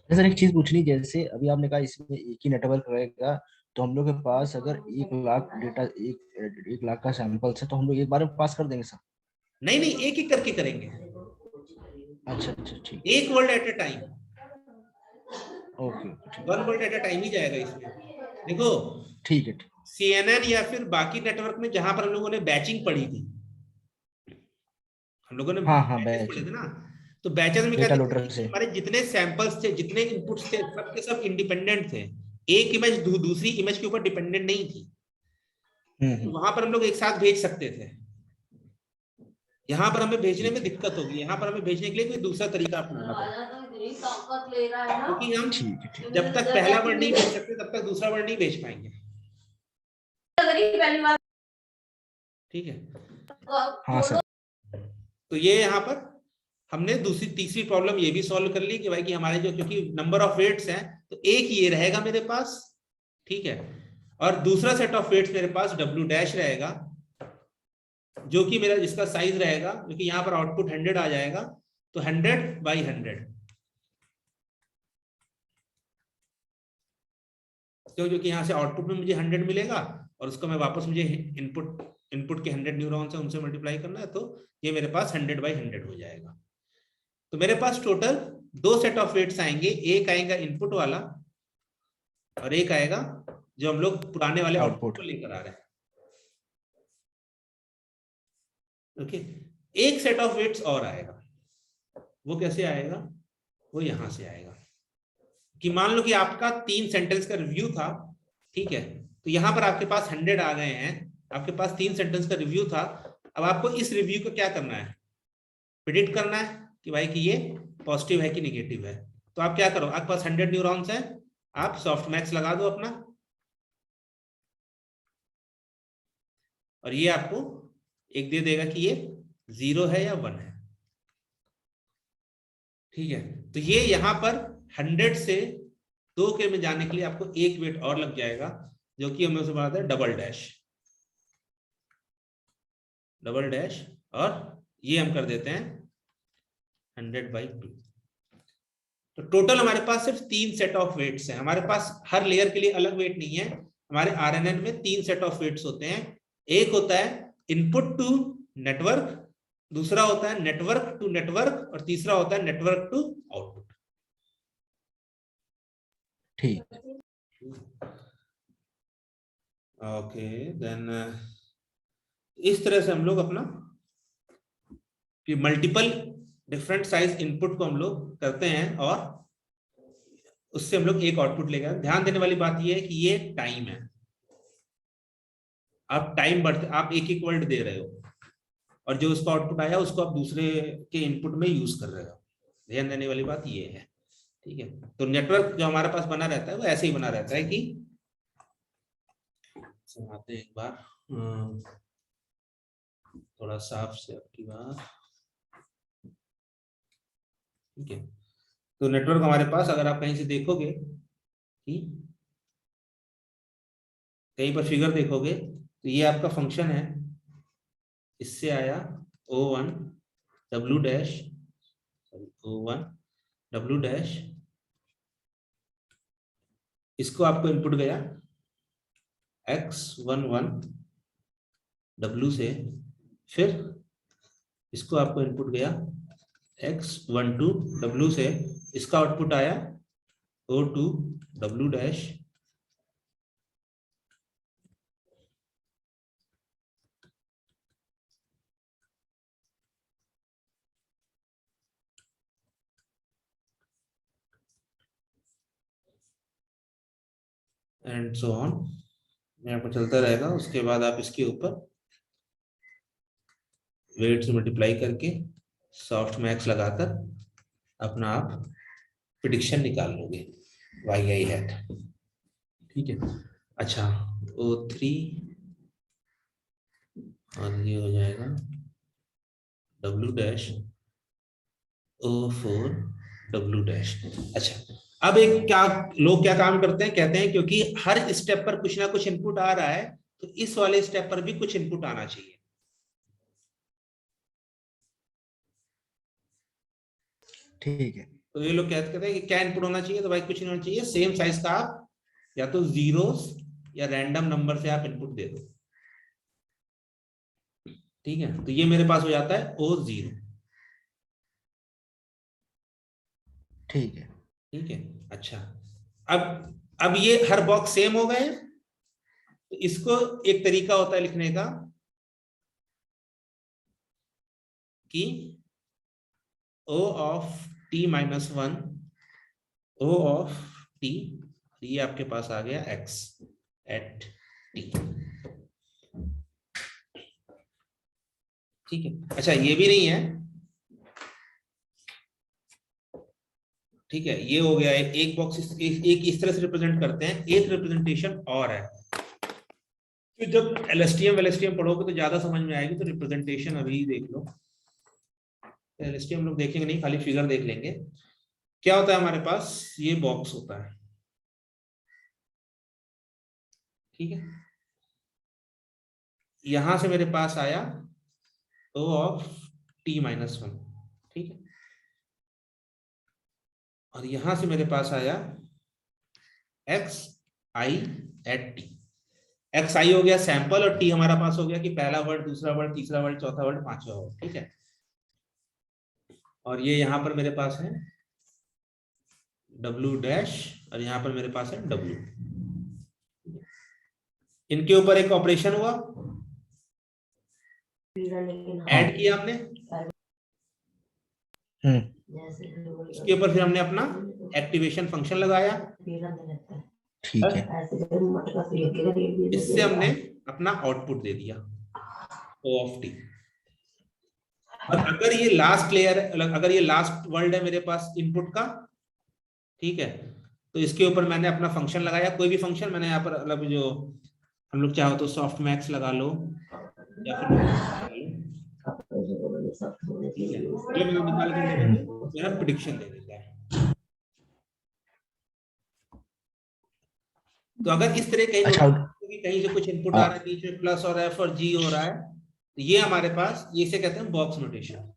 सर एक चीज पूछनी, जैसे अभी आपने कहा इसमें एक ही नेटवर्क रहेगा, तो हम लोग के पास अगर 1 लाख डेटा, 1 लाख का सैंपल्स है, तो हम लोग एक बार में पास कर देंगे सर? नहीं नहीं, एक एक करके करेंगे, अच्छा अच्छा, ठीक। एक word at a time, okay okay, ठीक one word at a time ही जाएगा इसमें। देखो, ठीक है। ठीक। CNN या फिर बाकी नेटवर्क में जहां पर हम लोगों ने बैचिंग पढ़ी थी, हम लोगों ने हाँ हाँ, बैचेस बैच पढ़े थे ना, तो बैचेस में क्या डेटा दिखता लोडर है कि से। हमारे जितने सैंपल्स थे, जितने इनपुट्स थे, सब के सब इंडिपेंडेंट थे, एक इमेज दूसरी इमेज के ऊपर डिपेंडेंट नहीं थी। तो हम्म। वहां पर हम लोग एक साथ भेज सकते थे। यहाँ पर हमें भेजने में ठीक है दिक्कत होगी, यहाँ पर हमें भेजने के लिए कोई दूसरा तरीका अपनाना पड़ेगा, क्योंकि हम ठीक है। ठीक। जब तक पहला वर्ड नहीं भेज सकते तब तक दूसरा वर्ड नहीं भेज पाएंगे। ठीक है, हाँ सर। तो ये यहाँ पर हमने दूसरी तीसरी प्रॉब्लम ये भी सॉल्व कर ली कि भाई कि हमारे जो, क्योंकि नंबर ऑफ वेट्स हैं तो एक ये रहेगा मेरे पास, ठीक है, और दूसरा सेट ऑफ वेट्स मेरे पास W डैश रहेगा, जो कि मेरा जिसका साइज रहेगा, क्योंकि यहाँ पर आउटपुट 100 आ जाएगा, तो 100/100, जो कि यहाँ से आउटपुट में मुझे 100 मिलेगा, और उसको मैं वापस, मुझे इनपुट इनपुट के 100 न्यूरॉन्स है उनसे मल्टीप्लाई करना है, तो ये मेरे पास 100/100 हो जाएगा। तो मेरे पास टोटल 2 सेट ऑफ वेट्स आएंगे, एक आएगा इनपुट वाला और एक आएगा जो हम लोग पुराने वाले आउटपुट आउटपुट। को लेकर आ रहे हैं। ओके, एक सेट ऑफ वेट्स और आएगा, वो कैसे आएगा, वो यहां से आएगा कि मान लो कि आपका 3 सेंटेंस का रिव्यू था, ठीक है, तो यहां पर आपके पास 100 आ गए हैं, आपके पास 3 सेंटेंस का रिव्यू था। अब आपको इस रिव्यू को क्या करना है, प्रिडिक्ट करना है कि भाई कि ये पॉजिटिव है कि निगेटिव है। तो आप क्या करो, आपके पास 100 न्यूरॉन्स है, आप सॉफ्ट मैक्स लगा दो अपना, और ये आपको एक दे देगा कि ये 0 है या 1 है। ठीक है, तो ये यहां पर 100 से 2 के में जाने के लिए आपको एक वेट और लग जाएगा, जो कि हमें उसे बनाता है डबल डैश, डबल डैश, और ये हम कर देते हैं 100/2। तो टोटल हमारे पास सिर्फ 3 सेट ऑफ वेट्स हैं, हमारे पास हर लेयर के लिए अलग वेट नहीं है। हमारे RNN में 3 सेट ऑफ वेट्स होते हैं, एक होता है इनपुट टू नेटवर्क, दूसरा होता है नेटवर्क टू नेटवर्क, और तीसरा होता है नेटवर्क टू आउटपुट। ठीक। ओके, देन इस तरह से हम लोग अपना कि मल्टीपल डिफरेंट साइज इनपुट को हम लोग करते हैं, और उससे हम लोग एक आउटपुट लेकर। ध्यान देने वाली बात यह है कि ये टाइम है, आप टाइम बढ़ते, आप एक एक वर्ड दे रहे हो, और जो उसका आउटपुट आया उसको आप दूसरे के इनपुट में यूज कर रहे हो। ध्यान देने वाली बात ये है, ठीक है। तो नेटवर्क जो हमारे पास बना रहता है वो ऐसे ही बना रहता है कि, सुनाते एक बार थोड़ा साफ से आपकी बात, ठीक है। तो नेटवर्क हमारे पास, अगर आप कहीं से देखोगे कि कहीं पर फिगर देखोगे, तो ये आपका फंक्शन है, इससे आया O1 W dash, sorry O1 W dash, इसको आपको इनपुट गया X11 W से, फिर इसको आपको इनपुट गया X12 W से, इसका आउटपुट आया O2 W dash, and so on, यहाँ पर चलता रहेगा। उसके बाद आप इसके ऊपर वेट से मल्टीप्लाई करके सॉफ्ट मैक्स लगाकर अपना आप प्रिडिक्शन निकाल लोगे YI हैट, ठीक है। अच्छा, O3 और ये हो जाएगा W dash O4 W dash. अच्छा, अब एक क्या लोग क्या काम करते हैं, कहते हैं क्योंकि हर स्टेप पर कुछ ना कुछ इनपुट आ रहा है, तो इस वाले स्टेप पर भी कुछ इनपुट आना चाहिए। ठीक है। तो ये लोग क्या कहते हैं कि क्या इनपुट होना चाहिए, तो भाई कुछ नहीं होना चाहिए, सेम साइज का आप या तो जीरोस या रैंडम नंबर से आप इनपुट दे दो। ठीक है, तो ये मेरे पास हो जाता है O0। ठीक है। ठीक है। अच्छा, अब ये हर बॉक्स सेम हो गए, तो इसको एक तरीका होता है लिखने का कि O of t minus one, O of t, ये आपके पास आ गया x एट t। ठीक है। अच्छा, ये भी नहीं है। ठीक है, ये हो गया है एक बॉक्स, एक इस तरह से रिप्रेजेंट करते हैं। एक रिप्रेजेंटेशन और है, तो जब एलएसटीएम वेलएसटीएम पढ़ोगे तो ज्यादा समझ में आएगी। तो रिप्रेजेंटेशन अभी देख लो, एलएसटीएम हम लोग देखेंगे नहीं, खाली फिगर देख लेंगे। क्या होता है हमारे पास, ये बॉक्स होता है। ठीक है, यहां से मेरे पास आया O of t minus one. ठीक है, और यहां से मेरे पास आया x i at t। X i हो गया सैंपल, और टी हमारा पास हो गया कि पहला वर्ड, दूसरा वर्ड, तीसरा वर्ड, चौथा वर्ड, पांचवा वर्ड। ठीक है, और ये यहां पर मेरे पास है डब्ल्यू डैश, और यहां पर मेरे पास है डब्ल्यू। इनके ऊपर एक ऑपरेशन हुआ, हाँ। ऐड किया हमने। उसके ऊपर फिर हमने अपना एक्टिवेशन फंक्शन लगाया। ठीक है। इससे हमने अपना आउटपुट दे दिया O ऑफ टी। और अगर ये लास्ट लेयर, अगर ये लास्ट वर्ड है मेरे पास इनपुट का, ठीक है, तो इसके ऊपर मैंने अपना फंक्शन लगाया, कोई भी फंक्शन। मैंने यहाँ पर मतलब जो हम लोग चाहो तो सॉफ्ट मैक्स लगा लो या फिर लगा लो। ठीक है, ये मैंने निकाल कर मेरे को मेरा प्रिडिक्शन दे देता है। तो अगर इस तरह कहीं अच्छा। नोटिस कि कहीं से कुछ इनपुट आ रहा है, बीच में प्लस और एफ और जी हो रहा है, तो ये हमारे पास, ये इसे कहते हैं बॉक्स नोटेशन।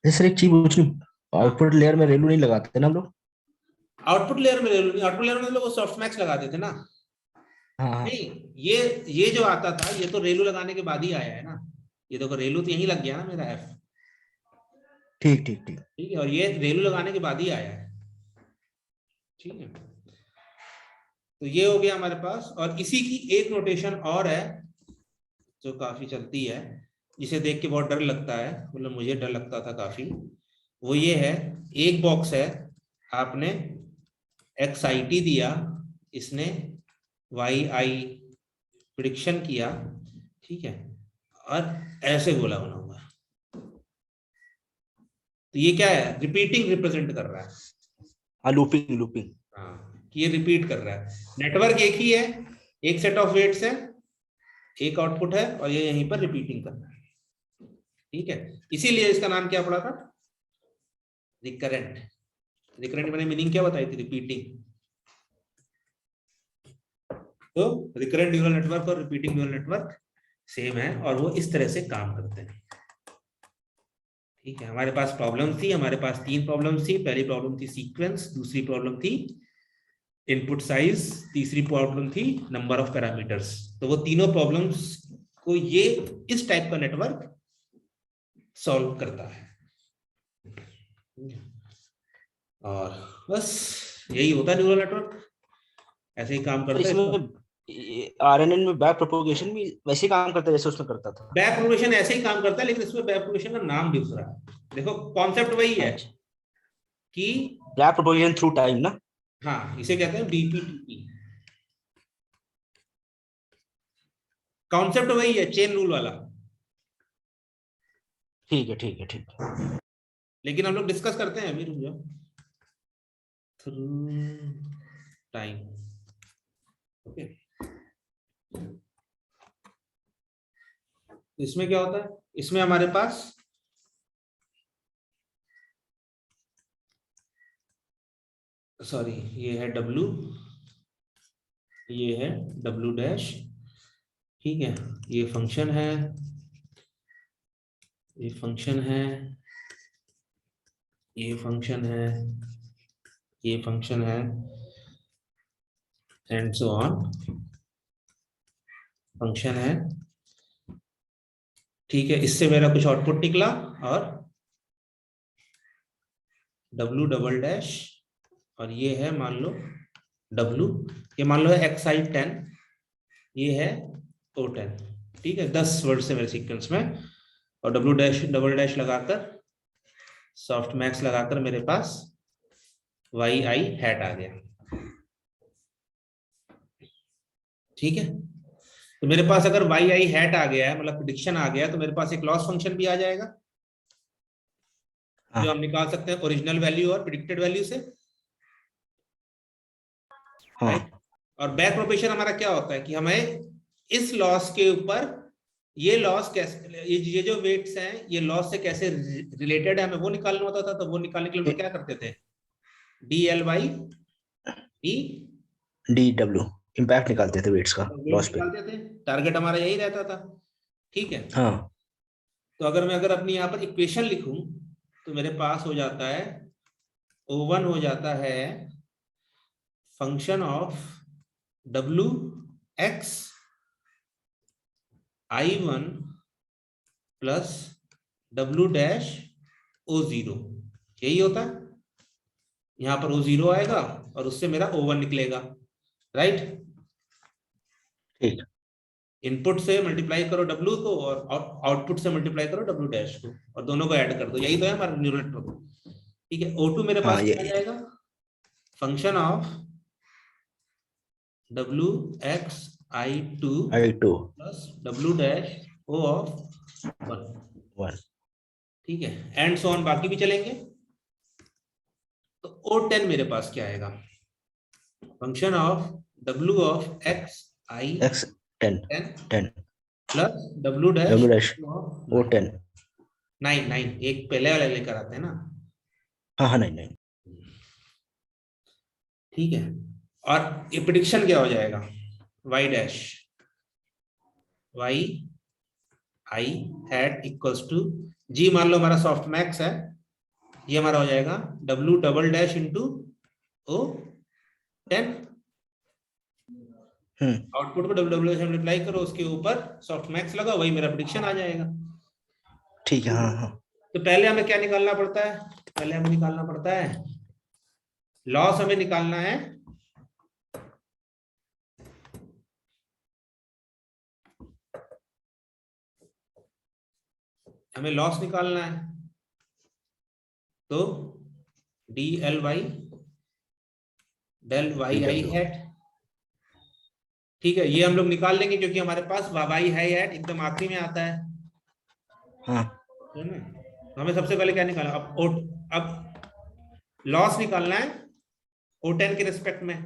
सर एक चीज पूछनी, आउटपुट लेयर में रेलू नहीं लगाते ना हम लोग? आउटपुट लेयर में आउटपुट लेयर में लोग सॉफ्ट मैक्स लगा देते ना। हाँ हाँ। नहीं, ये जो आता था, ये तो रेलू लगाने के बाद ही आया है ना। ये देखो, रेलू तो यही लग गया ना मेरा एफ। ठीक ठीक ठीक। ठीक है, और ये रेलू लगाने के बाद ही आया है। ठीक है, तो ये हो गया हमारे पास। और इसी की एक नोटेशन और है जो काफी चलती है, जिसे देख के बहुत डर लगता है, मतलब मुझे डर लगता था काफी। वो ये है, एक बॉक्स है, आपने एक्स आई टी दिया, इसने वाई आई प्रिडिक्शन किया। ठीक है, और ऐसे गोला बना हुआ है। तो ये क्या है, रिपीटिंग रिप्रेजेंट कर रहा है। हाँ, लूपिंग लूपिंग। हाँ, कि ये रिपीट कर रहा है। नेटवर्क एक ही है, एक सेट ऑफ वेट्स है, एक आउटपुट है, और ये यहीं पर रिपीटिंग कर रहा है। ठीक है, इसीलिए इसका नाम क्या पड़ा था, रिकरेंट। रिकरेंट मैंने मीनिंग क्या बताई थी, रिपीटिंग। तो रिकरेंट न्यूरल नेटवर्क और रिपीटिंग न्यूरल नेटवर्क सेम है, और वो इस तरह से काम करते हैं। ठीक है, हमारे पास प्रॉब्लम थी, हमारे पास तीन प्रॉब्लम थी। पहली प्रॉब्लम थी सीक्वेंस, दूसरी प्रॉब्लम थी इनपुट साइज, तीसरी प्रॉब्लम थी नंबर ऑफ पैरामीटर्स। तो वो तीनों प्रॉब्लम्स को ये इस टाइप का नेटवर्क सॉल्व करता है। और बस यही होता है न्यूरल नेटवर्क, ऐसे ही काम तो करता है इसका। इसमें आरएनएन में बैक प्रोपोगेशन भी वैसे ही काम करता है जैसे उसमें करता था? बैक प्रोपगेशन ऐसे ही काम करता है, लेकिन इसमें बैक प्रोपगेशन का नाम दूसरा है। देखो, कॉन्सेप्ट वही है अच्छा, कि, बैक प्रोपोगेशन थ्रू टाइम ना? हाँ, इसे कहते हैं बीपीटीपी। कॉन्सेप्ट वही है, चेन रूल वाला। ठीक है ठीक है ठीक है। लेकिन हम लोग डिस्कस करते हैं अभी, रुक जाओ। Through time, okay. इसमें क्या होता है, इसमें हमारे पास सॉरी, ये है डब्लू, ये है डब्लू डैश, ठीक है, ये फंक्शन है, ये फंक्शन है, ये फंक्शन है, ये फंक्शन है, एंड सो ऑन, फंक्शन है। ठीक है, इससे मेरा कुछ आउटपुट निकला, और डब्लू डबल डैश, और ये है मान लो डब्लू, ये मान लो है एक्स आई 10, ये है ओ 10। ठीक है, 10 वर्ड से मेरे सीक्वेंस में, और डब्लू डैश डबल डैश लगाकर, सॉफ्ट मैक्स लगाकर मेरे पास वाई आई हैट आ गया। ठीक है, तो मेरे पास अगर वाई आई हैट आ गया है, मतलब प्रिडिक्शन आ गया, तो मेरे पास एक लॉस फंक्शन भी आ जाएगा, जो हम निकाल सकते हैं ओरिजिनल वैल्यू और प्रिडिक्टेड वैल्यू से। राइट, और बैक प्रोपेगेशन हमारा क्या होता है कि हमें इस लॉस के ऊपर, ये लॉस कैसे, ये जो वेट्स हैं ये लॉस से कैसे रिलेटेड है, हमें वो निकालना होता था। तो वो निकालने के लिए हम क्या करते थे, D L by D W impact निकालते थे वेट्स का लॉस पे। निकालते थे, टारगेट हमारा यही रहता था। ठीक है, हाँ तो अगर अपनी यहाँ पर इक्वेशन लिखूं, तो मेरे पास हो जाता है, O1 हो जाता है function of W x I1 plus W dash O0, यही होता है। यहाँ पर O0 आएगा और उससे मेरा O1 निकलेगा। राइट, ठीक। इनपुट से मल्टीप्लाई करो डब्लू को, और आउटपुट से मल्टीप्लाई करो डब्लू डैश को, और दोनों को ऐड कर दो, यही तो है हमारा न्यूरल नेटवर्क। ठीक है, O2 मेरे पास हाँ क्या आ जाएगा, function of W x I2 I2 plus W dash O of 1। ठीक है, एंड सो ऑन बाकी भी चलेंगे। तो O10 मेरे पास क्या आएगा, function of W of x I X 10 10 plus W dash W dash O 10। 9, एक पहले वाले लेकर आते हैं ना। हाँ हाँ, नहीं नहीं। ठीक है, और ये प्रिडिक्शन क्या हो जाएगा, y dash y I hat equals to g, मान लो हमारा सॉफ्ट मैक्स है, ये हमारा हो जाएगा W double dash into O 10, output को डब्ल्यू डब्ल्यू से मल्टीप्लाई करो, उसके ऊपर सॉफ्ट मैक्स लगा, वही मेरा प्रिडिक्शन आ जाएगा। ठीक है। हाँ हाँ। तो पहले हमें क्या निकालना पड़ता है, पहले हमें निकालना पड़ता है लॉस, हमें निकालना है हमें लॉस निकालना है। तो d L Y del Y आई हैट। ठीक है, ये हम लोग निकाल लेंगे क्योंकि हमारे पास वाई हाई हैट एकदम आखिरी में आता है। हाँ है ना, तो हमें सबसे पहले क्या निकालना, अब लॉस निकालना है O10 के रिस्पेक्ट में।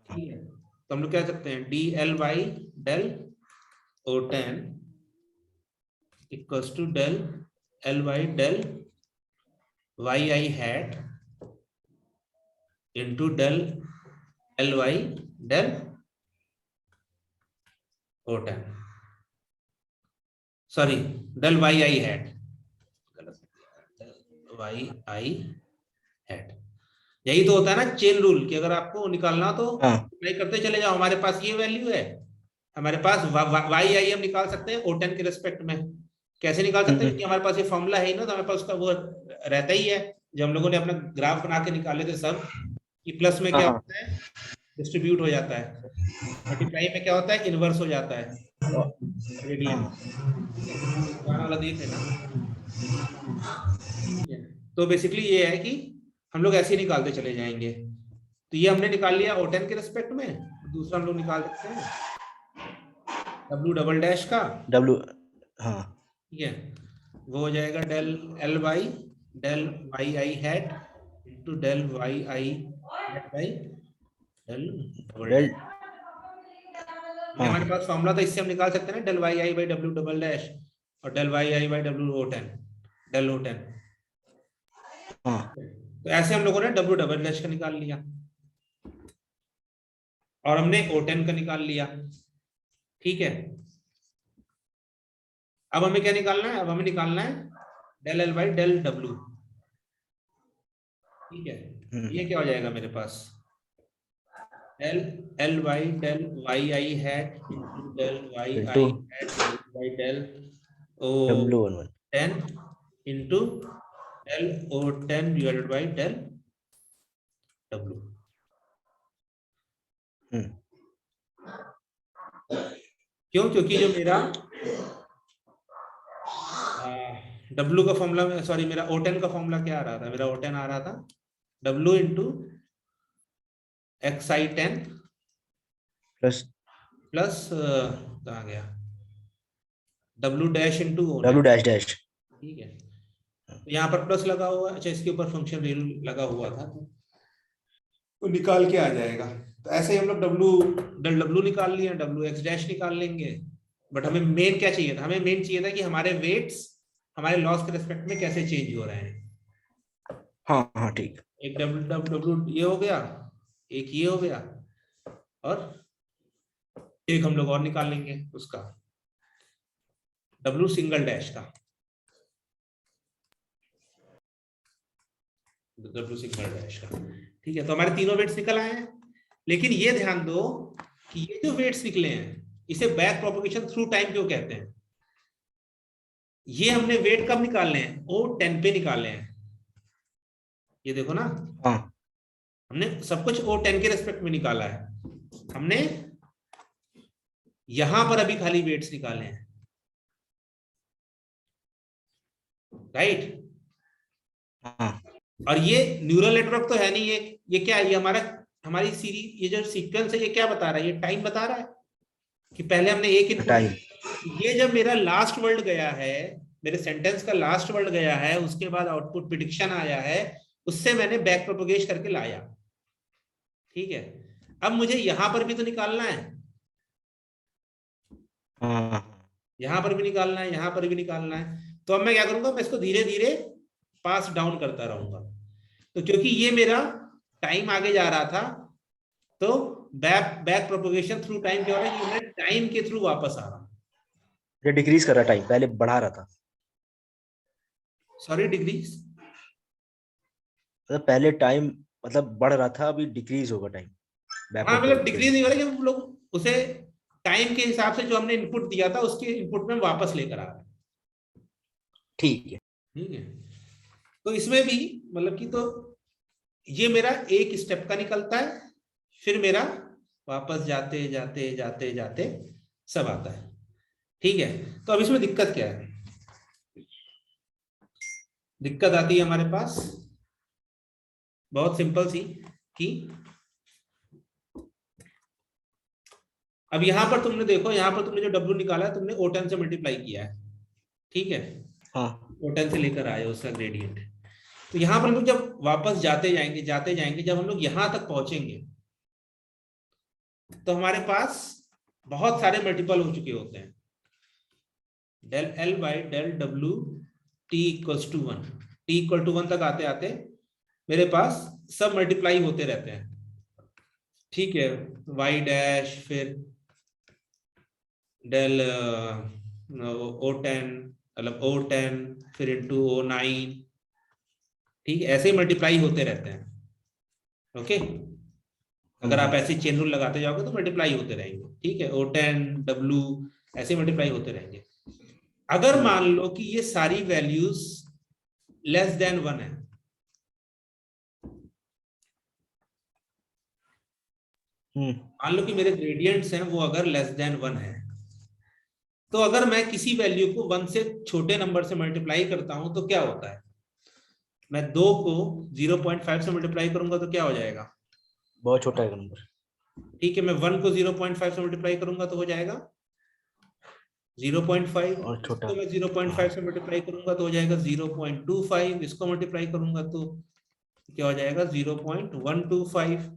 ठीक है, तो हम लोग क्या सकते हैं, D L Y del O10 equals to del L Y del Y I hat into del L Y del O10, sorry del Y I hat, Y I hat. यही तो होता है ना चेन रूल, कि अगर आपको निकालना तो अप्लाई करते चले जाओ। हमारे पास ये वैल्यू है, हमारे पास वाई आई हम निकाल सकते हैं O10 के रिस्पेक्ट में। कैसे निकाल सकते हैं, क्योंकि हमारे पास ये फॉर्मूला है ही ना, तो हमारे पास उसका वो रहता ही है। जब हम लोगों ने अपना ग्राफ बना के निकाले थे सब, कि प्लस में क्या होता है, डिस्ट्रीब्यूट हो जाता है, मल्टीप्लाई में क्या होता है, इनवर्स हो जाता है, रेडियन वाला देख है ना। तो बेसिकली ये है कि हम लोग ऐसे ही निकालते चले जाएंगे। तो ये हमने निकाल लिया O10 के रिस्पेक्ट में। दूसरा हम लोग निकाल सकते हैं डब्लू डबल डैश का, डब्ल्यू। हाँ ठीक है, वो हो जाएगा del L Y del Y I hat into del Y I hat by del double del. Dash. हमारे पास फॉर्मूला था, इससे हम निकाल सकते हैं ना, डेल वाई आई बाई डब्ल्यू डबल डैश और डेल वाई आई बाई डब्ल्यू O10 डेल O10। तो ऐसे हम लोगों ने डब्ल्यू डबल डैश का निकाल लिया और हमने O10 का निकाल लिया। ठीक है, अब हमें क्या निकालना है, अब हमें निकालना है डेल एल बाई डेल डब्ल्यू। ठीक है, ये क्या हो जाएगा मेरे पास, del L by del Y I hat into del y into i hat by del o W11 10 into del o 10 divided by del डब्ल्यू। क्यों, क्योंकि जो मेरा डब्ल्यू का फॉर्मूला में, सॉरी मेरा O10 का फॉर्मूला क्या आ रहा था, मेरा O10 आ रहा था W into XI10 plus plus कहाँ गया W dash into W O9। Dash dash. ठीक है, तो यहाँ पर प्लस लगा हुआ है, अच्छा इसके ऊपर फंक्शन वैल्यू लगा हुआ था तो निकाल के आ जाएगा। तो ऐसे ही हम लोग डेल डब्ल्यू निकाल लिए, W एक्स डैश निकाल लेंगे। बट हमें मेन क्या चाहिए था, हमें मेन चाहिए था कि हमारे वेट्स हमारे लॉस के रिस्पेक्ट में कैसे चेंज हो रहे हैं। हाँ हाँ ठीक। एक डब्ल्यू ये हो गया, एक ये हो गया, और एक हम लोग और निकाल लेंगे उसका डब्ल्यू सिंगल डैश का, डब्ल्यू सिंगल डैश का। ठीक है, तो हमारे तीनों वेट्स निकल आए हैं। लेकिन ये ध्यान दो कि ये जो वेट्स निकले हैं इसे बैक प्रोपगेशन थ्रू टाइम क्यों कहते हैं। ये हमने वेट कब निकालने हैं, O10 पे निकाले हैं। ये देखो ना, हाँ हमने सब कुछ O10 के रेस्पेक्ट में निकाला है, हमने यहां पर अभी खाली वेट्स निकाले हैं, राइट। हाँ। और ये न्यूरल नेटवर्क तो है नहीं, ये क्या है, ये हमारी सीरीज, ये जो सीक्वेंस है ये क्या बता रहा है, ये टाइम बता रहा है कि पहले हमने एक टाइम। इनपुट, ये जब मेरा लास्ट वर्ड गया है, मेरे सेंटेंस का लास्ट वर्ड गया है, उसके बाद आउटपुट प्रिडिक्शन आया है, उससे मैंने बैक प्रोपोगेट करके लाया। ठीक है, अब मुझे यहां पर भी तो निकालना है, हाँ यहां पर भी निकालना है, यहां पर भी निकालना है। तो अब मैं क्या करूंगा, मैं इसको धीरे धीरे पास डाउन करता रहूंगा। तो क्योंकि ये मेरा टाइम आगे जा रहा था, तो बैक प्रोपोगेशन थ्रू टाइम क्या हो रहा है कि मैं टाइम के थ्रू वापस आ रहा हूं। ये डिक्रीज कर रहा टाइम, पहले बढ़ा रहा था। सॉरी, डिग्रीज, मतलब पहले टाइम मतलब बढ़ रहा था, अभी डिक्रीज होगा टाइम। हाँ मतलब डिग्रीज नहीं बैक हो रहा, कि हम लोग उसे टाइम के हिसाब से जो हमने इनपुट दिया था उसके इनपुट में वापस लेकर आ रहे हैं। ठीक है। ठीक है, तो इसमें भी मतलब कि, तो ये मेरा एक स्टेप का निकलता है, फिर मेरा वापस जाते जाते जाते जाते सब आता है। ठीक है, तो अब इसमें दिक्कत क्या है, दिक्कत आती है हमारे पास बहुत सिंपल सी, कि अब यहां पर तुमने देखो, यहां पर तुमने जो W निकाला है तुमने O10 से मल्टीप्लाई किया है। ठीक है, हाँ O10 से लेकर आए उसका ग्रेडियंट। तो यहां पर हम लोग जब वापस जाते जाएंगे, जब हम लोग यहां तक पहुंचेंगे तो हमारे पास बहुत सारे मल्टीपल हो चुके होते हैं। Del L by del W T equals to 1, T equal to 1 तक आते आते मेरे पास सब मल्टीप्लाई होते रहते हैं। ठीक है, वाई डैश, फिर डेल O10, मतलब O10 फिर इंटू O9। ठीक है, ऐसे ही मल्टीप्लाई होते रहते हैं। ओके, अगर आप ऐसे चेन रूल लगाते जाओगे तो मल्टीप्लाई होते रहेंगे। ठीक है, O10 W ऐसे मल्टीप्लाई होते रहेंगे। अगर मान लो कि ये सारी वैल्यूज लेस देन 1 है, मान लो कि मेरे ग्रेडियंट्स हैं वो अगर लेस देन 1 है, तो अगर मैं किसी वैल्यू को 1 से छोटे नंबर से मल्टीप्लाई करता हूं तो क्या होता है, मैं 2 को 0.5 से मल्टीप्लाई करूंगा तो क्या हो जाएगा, बहुत छोटा है नंबर। ठीक है, मैं 1 को 0.5 से मल्टीप्लाई करूंगा तो हो जाएगा 0.5, और छोटा। इसको मैं 0.5 से मल्टीप्लाई करूंगा तो हो जाएगा 0.25, इसको मल्टीप्लाई करूंगा तो क्या हो जाएगा 0.125।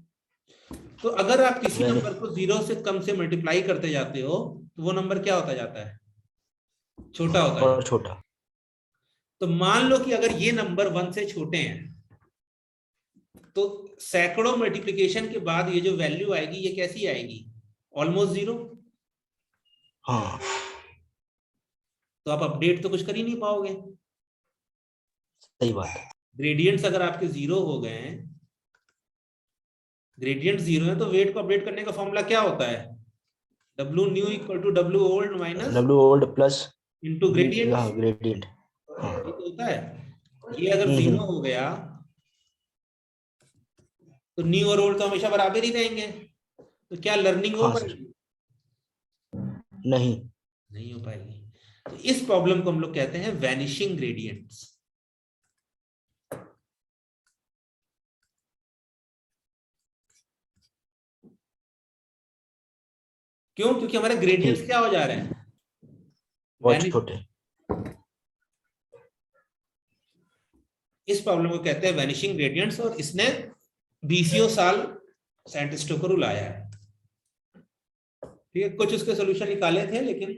तो अगर आप किसी वेरी नंबर को 0 से कम से मल्टीप्लाई करते जाते हो तो वो नंबर क्या होता जाता है, छोटा होता और जाता है। छोटा। तो मान लो कि अगर ये नंबर 1 से छोटे हैं तो सैकड़ों मल्टीप्लिकेशन के बाद ये जो वैल्यू आएगी ये कैसी आएगी, ऑलमोस्ट जीरो। हाँ तो आप अपडेट तो कुछ कर ही नहीं पाओगे। सही बात है। ग्रेडियंट्स अगर आपके जीरो हो गए हैं, ग्रेडियंट जीरो है, तो वेट को अपडेट करने का फॉर्मूला क्या होता है? W new equal to W old minus W old plus into B, gradients. हाँ ग्रेडियंट। हाँ। ये तो होता है। ये अगर जीरो हम्म। हो गया तो न्यू और ओल्ड तो हमेशा बराबर ही रहेंगे, तो क्या लर्निंग हो हाँ सर। पाएगी? नहीं। नहीं हो पाएगी। तो इस प्रॉब्लम को हम लोग कहते हैं वैनिशिंग ग्रेडियंट्स। क्यों? क्योंकि हमारे ग्रेडियंट्स ठीक। क्या हो जा रहे हैं? बहुत वैनिश। छोटे। इस प्रॉब्लम को कहते हैं वैनिशिंग ग्रेडियंट्स, और इसने बीसियों साल साइंटिस्टों को रुलाया है। ठीक है, कुछ उसके सोल्यूशन निकाले थे, लेकिन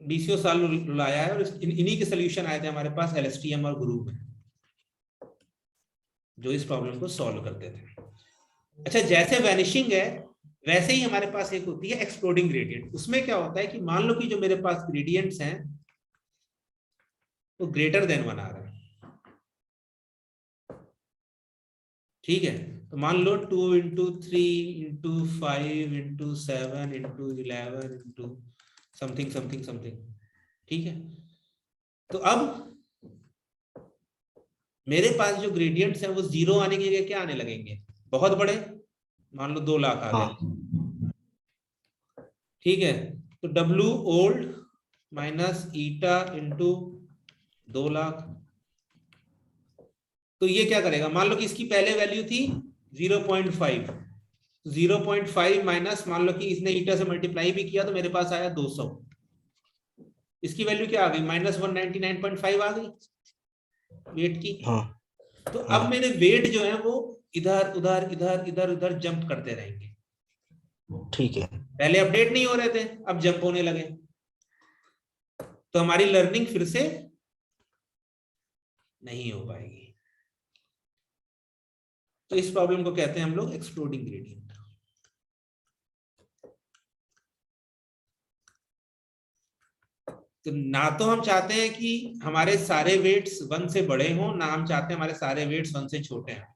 बीसियों साल रुलाया है, और इन्हीं के सोल्यूशन आए थे हमारे पास एलएसटीएम और गुरु में, जो इस प्रॉब्लम को सॉल्व करते थे। अच्छा, जैसे वैनिशिंग है, वैसे ही हमारे पास एक होती है एक्सप्लोडिंग ग्रेडियंट। उसमें क्या होता है कि मान लो कि जो मेरे पास ग्रेडियंट्स हैं वो ग्रेटर देन 1 आ रहा है। ठीक है, तो मान लो 2 into 3 into 5 into 7 into 11 into something something something. ठीक है, तो अब मेरे पास जो ग्रेडियंट्स हैं वो जीरो आने की जगह क्या आने लगेंगे? बहुत बड़े। मान लो 2 लाख आ हाँ। गए। ठीक है, तो W old minus eta into 2 lakh. तो ये क्या करेगा? मान लो कि इसकी पहले वैल्यू थी 0.5, 0.5 माइनस, मान लो कि इसने ईटा से मल्टीप्लाई भी किया तो मेरे पास आया 200। इसकी वैल्यू क्या आ गई? -199.5 आ गई वेट की। हाँ। तो अब हाँ। मेरे वेट जो है वो इधर उधर इधर इधर उधर जंप करते रहेंगे। ठीक है। पहले अपडेट नहीं हो रहे थे, अब जंप होने लगे, तो हमारी लर्निंग फिर से नहीं हो पाएगी। तो इस प्रॉब्लम को कहते हैं हम लोग एक्सप्लोडिंग ग्रेडियंट। तो ना तो हम चाहते हैं कि हमारे सारे वेट्स 1 से बड़े हों, ना हम चाहते हैं हमारे सारे वेट्स 1 से छोटे हैं।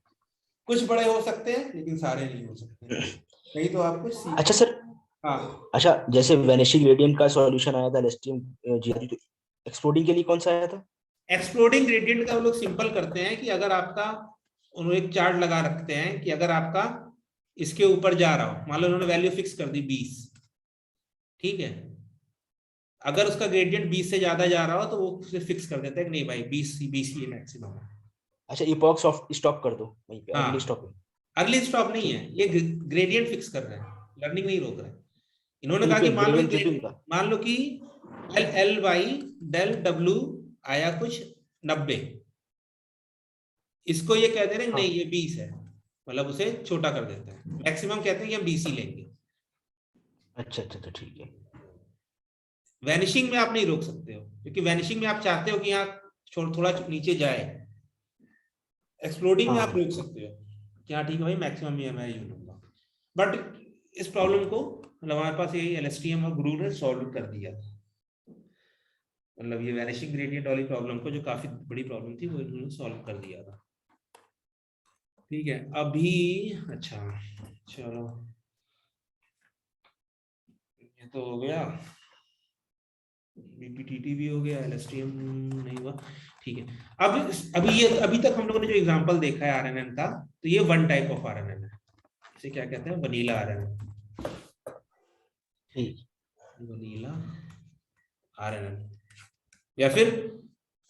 कुछ बड़े हो सकते हैं लेकिन सारे नहीं हो सकते, नहीं तो आप कुछ सीख। अच्छा सर। हाँ, अच्छा, जैसे वेनिशिंग ग्रेडियंट का सॉल्यूशन आया था एलएसटीएम जीआरडी, तो एक्सप्लोडिंग के लिए कौन सा आया था? एक्सप्लोडिंग ग्रेडियंट का वो लोग सिंपल करते हैं कि अगर आपका, उन्होंने एक चार्ट लगा रखते हैं कि अगर आपका इसके ऊपर जा रहा हो, मान लो उन्होंने वैल्यू फिक्स कर दी 20। ठीक है, अगर उसका ग्रेडियंट 20 से ज्यादा जा रहा हो तो वो उसे फिक्स कर देता है कि नहीं भाई 20 ही मैक्सिमम है। अच्छा, इपॉक्स ऑफ स्टॉप कर दो वहीं पे, अर्ली हाँ, स्टॉपिंग। अर्ली स्टॉप नहीं है, ये ग्रेडियंट फिक्स कर रहे हैं, लर्निंग नहीं रोक रहे हैं। इन्होंने कहा कि ट्रिपिंग, ग्रेडियंट ट्रिपिंग का। मान लो कि L L Y del W आया कुछ 90, इसको ये कहते हैं नहीं हाँ। ये 20 है, मतलब उसे छोटा कर देते हैं। मैक्सिमम कहते हैं कि हम 20 ही लेंगे। अच्छा अच्छा अच्छा, ठीक है। वैनिशिंग में आप नहीं रोक सकते हो, क्योंकि वैनिशिंग में आप चाहते हो कि यहाँ थोड़ा नीचे जाए। एक्सप्लोडिंग में हाँ आप रोक हाँ। सकते हो कि हाँ ठीक है भाई, मैक्सिमम में मैं यूज लूंगा। बट इस प्रॉब्लम को मतलब हमारे पास यही एलएसटीएम और ग्रू ने सॉल्व कर दिया था। मतलब ये वैनिशिंग ग्रेडियंट वाली प्रॉब्लम को, जो काफी बड़ी प्रॉब्लम थी, वो इन्होंने सॉल्व कर दिया था। ठीक है, अभी अच्छा चलो, ये तो हो गया, बीपीटीटी भी हो गया, एलएसटीएम नहीं हुआ। ठीक है, अब अभी तक हम लोगों ने जो एग्जांपल देखा है आरएनएन का, तो ये वन टाइप ऑफ आरएनएन है। इसे क्या कहते हैं? Vanilla RNN. ठीक। वनीला आरएनएन, या फिर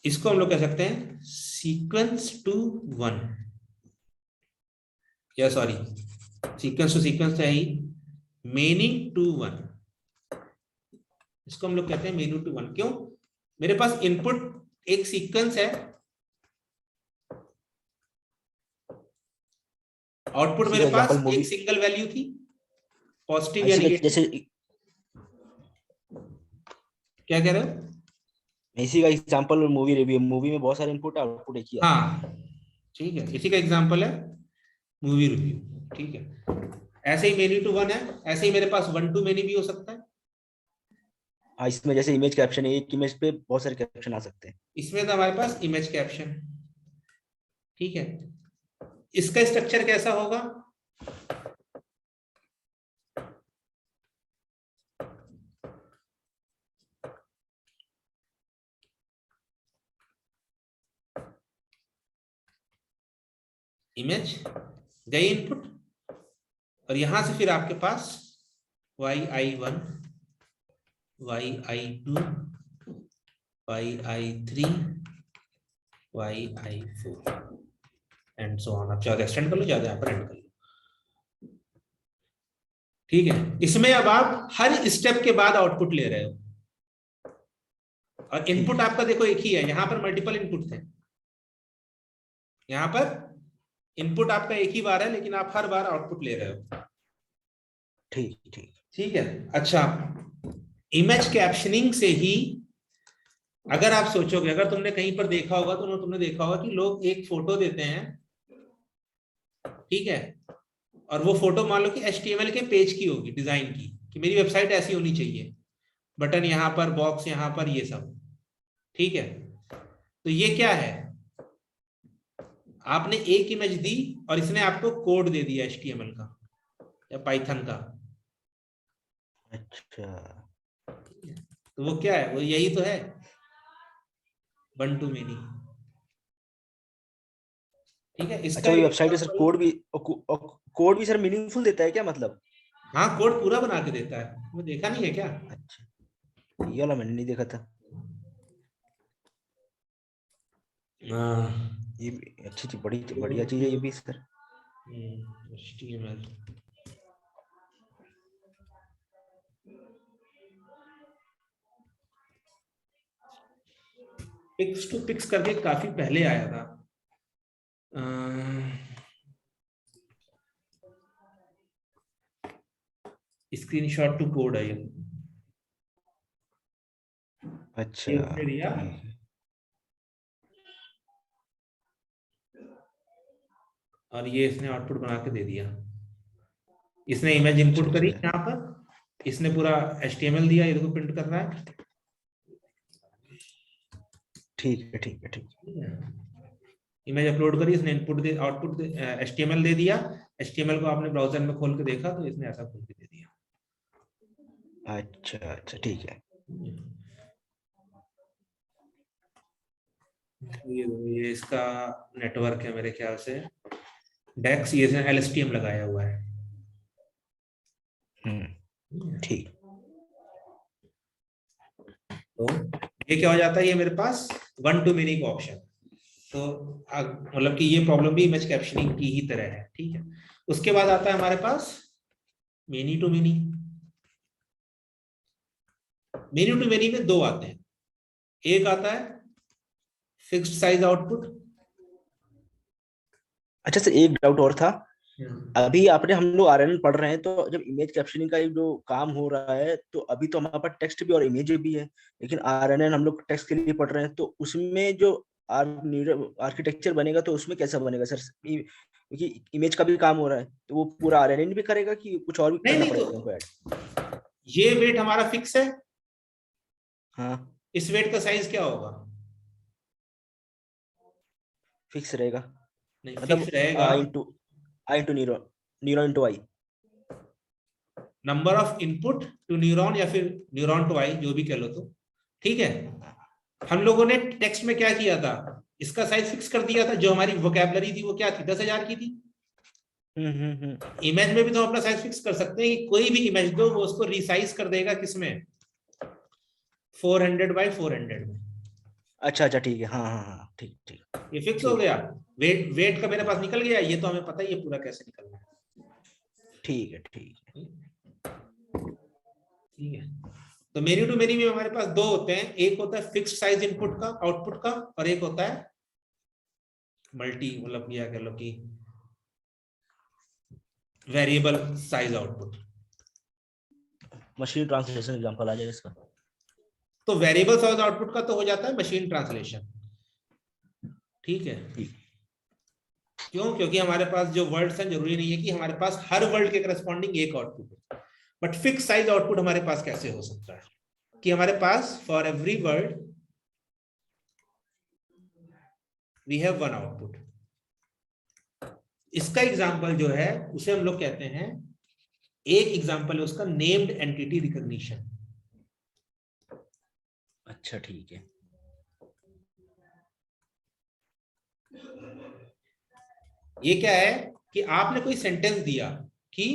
इसको हम लोग कह सकते हैं सीक्वेंस टू वन, या सॉरी, सीक्वेंस टू सीक्वेंस है ही, मेनी टू वन। इसको हम लोग कहते हैं मेनी टू वन। क्यों? मेरे पास इनपुट एक सीक्वेंस है, आउटपुट इसी का मेरे एग्जांपल पास मूवी, एक सिंगल वैल्यू थी, पॉजिटिव या इसी का निगेटिव। जैसे, क्या कह रहे हो? इसी का एग्जांपल मूवी रिव्यू, मूवी में बहुत सारे इनपुट आउटपुट एक ही आता है। हाँ, ठीक है, इसी का एग्जांपल है मूवी रिव्यू। ठीक है, ऐसे ही मेनी टू वन है, ऐसे ही मेरे पास वन टू मेनी भी हो सकता है। हाँ, इसमें जैसे इमेज कैप्शन है, एक इमेज पे बहुत सारे कैप्शन आ सकते हैं। इसमें तो हमारे पास इमेज कैप्शन, ठीक है। इसका स्ट्रक्चर कैसा होगा? इमेज गई इनपुट, और यहां से फिर आपके पास yi1, yi2, yi3, yi4 and so on. आप चाहे एक्सटेंड कर लो, चाहे यहाँ पर एंड कर लो, ठीक है। इसमें अब आप हर स्टेप के बाद आउटपुट ले रहे हो, और इनपुट आपका देखो एक ही है, यहां पर मल्टीपल इनपुट थे, यहां पर इनपुट आपका एक ही बार है, लेकिन आप हर बार आउटपुट ले रहे हो। ठीक ठीक। ठीक है। अच्छा, इमेज कैप्शनिंग से ही अगर आप सोचोगे, अगर तुमने कहीं पर देखा होगा तो तुमने देखा होगा कि लोग एक फोटो देते हैं, ठीक है, और वो फोटो मान लो कि HTML के पेज की होगी, डिजाइन की, कि मेरी वेबसाइट ऐसी होनी चाहिए, बटन यहाँ पर, बॉक्स यहाँ पर, ये सब, ठीक है। तो ये क्या है, आपने एक इमेज दी और इसने आपको कोड दे दिया HTML का या पाइथन का। अच्छा, तो वो क्या है, वो यही तो है, वन टू मेनी, ठीक है। इसका अच्छा, वो एक वेबसाइट है सर, कोड भी सर मीनिंगफुल देता है क्या मतलब? हाँ, कोड पूरा बना के देता है, वो देखा नहीं है क्या? अच्छा, ये वाला मैंने नहीं देखा था। ये भी अच्छी चीज, बड़ी बढ़िया चीज है ये भी sir. HTML pix to pix करके काफी पहले आया था। स्क्रीनशॉट टू कोड है ये। अच्छा, ये उसने दिया, ठीक है। और ये इसने आउटपुट बना के दे दिया। इसने इमेज अच्छा इनपुट करी अच्छा, यहाँ पर, इसने पूरा HTML दिया, इसको प्रिंट करना है, ठीक है ठीक है ठीक इमेज अपलोड करी, इसने इनपुट दे, आउटपुट दे, HTML दे दिया। HTML को आपने ब्राउजर में खोल के देखा तो इसने ऐसा खोल के दे दिया। है। अच्छा अच्छा, ठीक है। ये इसका नेटवर्क है मेरे ख्याल से, डेक्स, ये LSTM लगाया हुआ है। ठीक। तो ये क्या हो जाता है, ये मेरे पास वन टू मेनी का ऑप्शन। तो मतलब कि ये प्रॉब्लम भी इमेज कैप्शनिंग की ही तरह है, ठीक है। उसके बाद आता है हमारे पास many to many. Many to many में दो आते हैं, एक आता है फिक्स्ड साइज आउटपुट। अच्छा सर, एक डाउट और था। अभी आपने, हम लोग आरएनएन पढ़ रहे हैं, तो जब इमेज कैप्शनिंग का जो काम हो रहा है, तो अभी तो हमारे पास टेक्स्ट भी और इमेज भी है, लेकिन आरएनएन हम लोग टेक्स्ट के लिए पढ़ रहे हैं, तो उसमें जो आर्किटेक्चर बनेगा तो उसमें कैसा बनेगा सर? क्योंकि इमेज का भी काम हो रहा है, तो वो पूरा आरएनएन भी करेगा कि कुछ और भी नहीं करना नहीं, पड़ेगा तो हमको ऐड? ये वेट हमारा फिक्स है, हाँ, इस वेट का साइज क्या होगा? फिक्स रहेगा। नहीं, फिक्स मतलब रहेगा। I into neuron, neuron into i. Number of input to neuron, या फिर न्यूरॉन टू आई, जो भी कह लो, तो ठीक है। हम लोगों ने टेक्स्ट में क्या किया था, इसका साइज फिक्स कर दिया था, जो हमारी वोकैबुलरी थी वो क्या थी, 10,000 की थी। इमेज में भी तो हम अपना साइज फिक्स कर सकते हैं कि कोई भी इमेज दो, वो उसको रिसाइज कर देगा किसमें, 400 बाय 400 में। अच्छा अच्छा, ठीक है। हाँ हाँ हाँ, ठीक ठीक ये फिक्स हो ठीक गया। वेट वेट का मेरे पास निकल गया, ये तो हमें पता ही है पूरा कैसे निकलना है। ठीक है ठीक है। ठीक है। तो मेनी टू मेनी में हमारे पास दो होते हैं, एक होता है फिक्स्ड साइज इनपुट का, आउटपुट का, और एक होता है मल्टी, मतलब क्या कह लो कि variable size output. Machine translation example आ जाएगा इसका। तो वेरिएबल साइज आउटपुट का तो हो जाता है मशीन ट्रांसलेशन, ठीक है। क्यों? क्योंकि हमारे पास जो वर्ड्स हैं, जरूरी नहीं है कि हमारे पास हर वर्ड के करस्पॉन्डिंग एक आउटपुट है, बट फिक्स साइज आउटपुट हमारे पास कैसे हो सकता है? कि हमारे पास for every word we have one output. इसका एग्जांपल जो है उसे हम लोग कहते हैं, एक एग्जांपल है उसका नेम्ड एंटिटी रिकॉग्निशन। अच्छा ठीक है। ये क्या है कि आपने कोई सेंटेंस दिया कि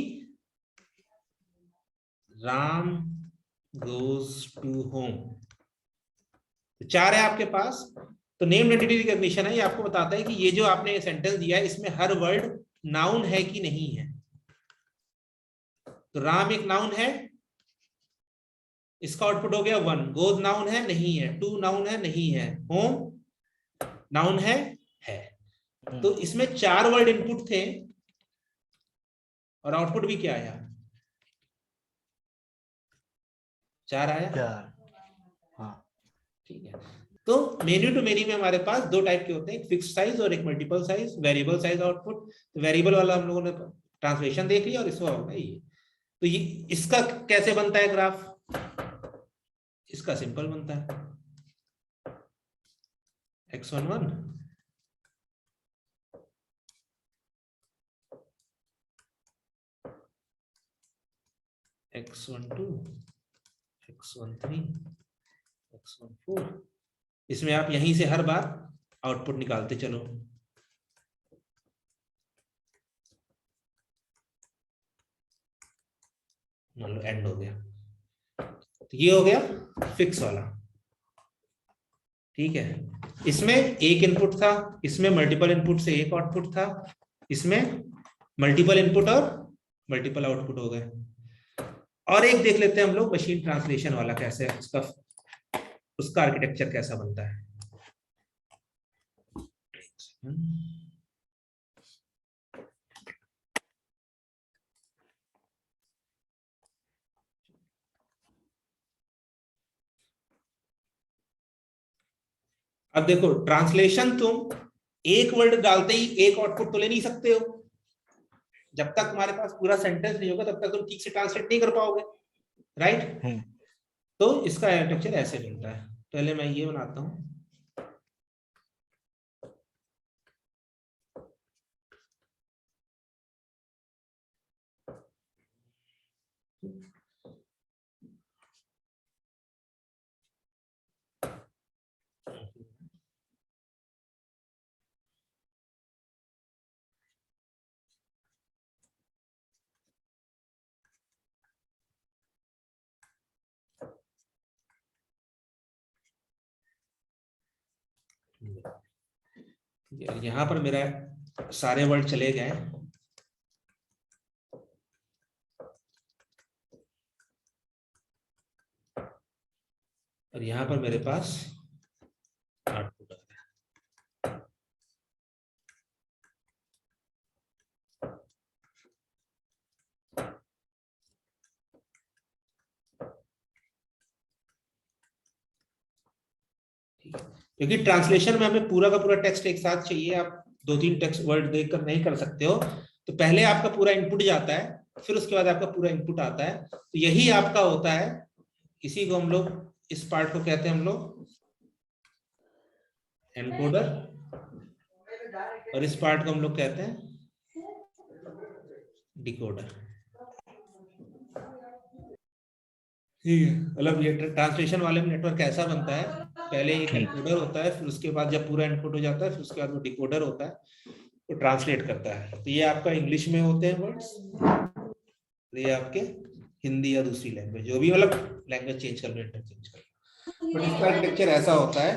राम गोज टू होम, चार है आपके पास, तो नेम्ड एंटिटी रिकॉग्निशन है, ये आपको बताता है कि ये जो आपने सेंटेंस दिया है इसमें हर वर्ड नाउन है कि नहीं है। तो राम एक नाउन है, इसका आउटपुट हो गया 1। गोज नाउन है, नहीं है। टू नाउन है, नहीं है। होम नाउन है। तो इसमें 4 वर्ड इनपुट थे और आउटपुट भी क्या आया? 4 आया। हाँ ठीक है। तो मेनी टू मेनी में हमारे पास 2 टाइप के होते हैं, एक फिक्स्ड साइज और एक multiple size, variable size output. तो वेरिएबल वाला हम लोगों ने ट्रांसलेशन देख लिया और इसका होगा ये। तो ये इसका कैसे बनता है ग्राफ? इसका सिंपल बनता है x11 x12 x13 x14। इसमें आप यहीं से हर बार आउटपुट निकालते चलो। मान लो एंड हो गया, तो ये हो गया फिक्स वाला। ठीक है। इसमें एक इनपुट था, इसमें मल्टीपल इनपुट से एक आउटपुट था, इसमें मल्टीपल इनपुट और मल्टीपल आउटपुट हो गए। और एक देख लेते हैं हम लोग मशीन ट्रांसलेशन वाला, कैसे उसका आर्किटेक्चर कैसा बनता है। अब देखो, ट्रांसलेशन तुम एक वर्ड डालते ही एक आउटपुट तो ले नहीं सकते हो। जब तक तुम्हारे पास पूरा सेंटेंस नहीं होगा तब तक तुम ठीक से ट्रांसलेट नहीं कर पाओगे, राइट? तो इसका आर्किटेक्चर ऐसे बनता है। पहले मैं ये बनाता हूं। यहां पर मेरा सारे वर्ड चले गए, और यहां पर मेरे पास आउटपुट आ गया। क्योंकि ट्रांसलेशन में हमें पूरा का पूरा टेक्स्ट एक साथ चाहिए, आप 2-3 टेक्स्ट वर्ड देखकर नहीं कर सकते हो। तो पहले आपका पूरा इनपुट जाता है, फिर उसके बाद आपका पूरा इनपुट आता है। तो यही आपका होता है, इसी को हम लोग, इस पार्ट को कहते हैं हम लोग एनकोडर, और इस पार्ट को हम लोग कहते हैं डिकोडर। ठीक है। मतलब ये ट्रांसलेशन वाले में नेटवर्क ऐसा बनता है, पहले एक एनकोडर होता है, फिर उसके बाद जब पूरा इनपुट हो जाता है फिर उसके बाद वो डिकोडर होता है, वो ट्रांसलेट करता है। तो ये आपका इंग्लिश में होते हैं वर्ड्स, ये आपके हिंदी या दूसरी लैंग्वेज, जो भी, मतलब लैंग्वेज चेंज कर लो, इंटरचेंज कर लो। बट इसका आर्किटेक्चर ऐसा होता है।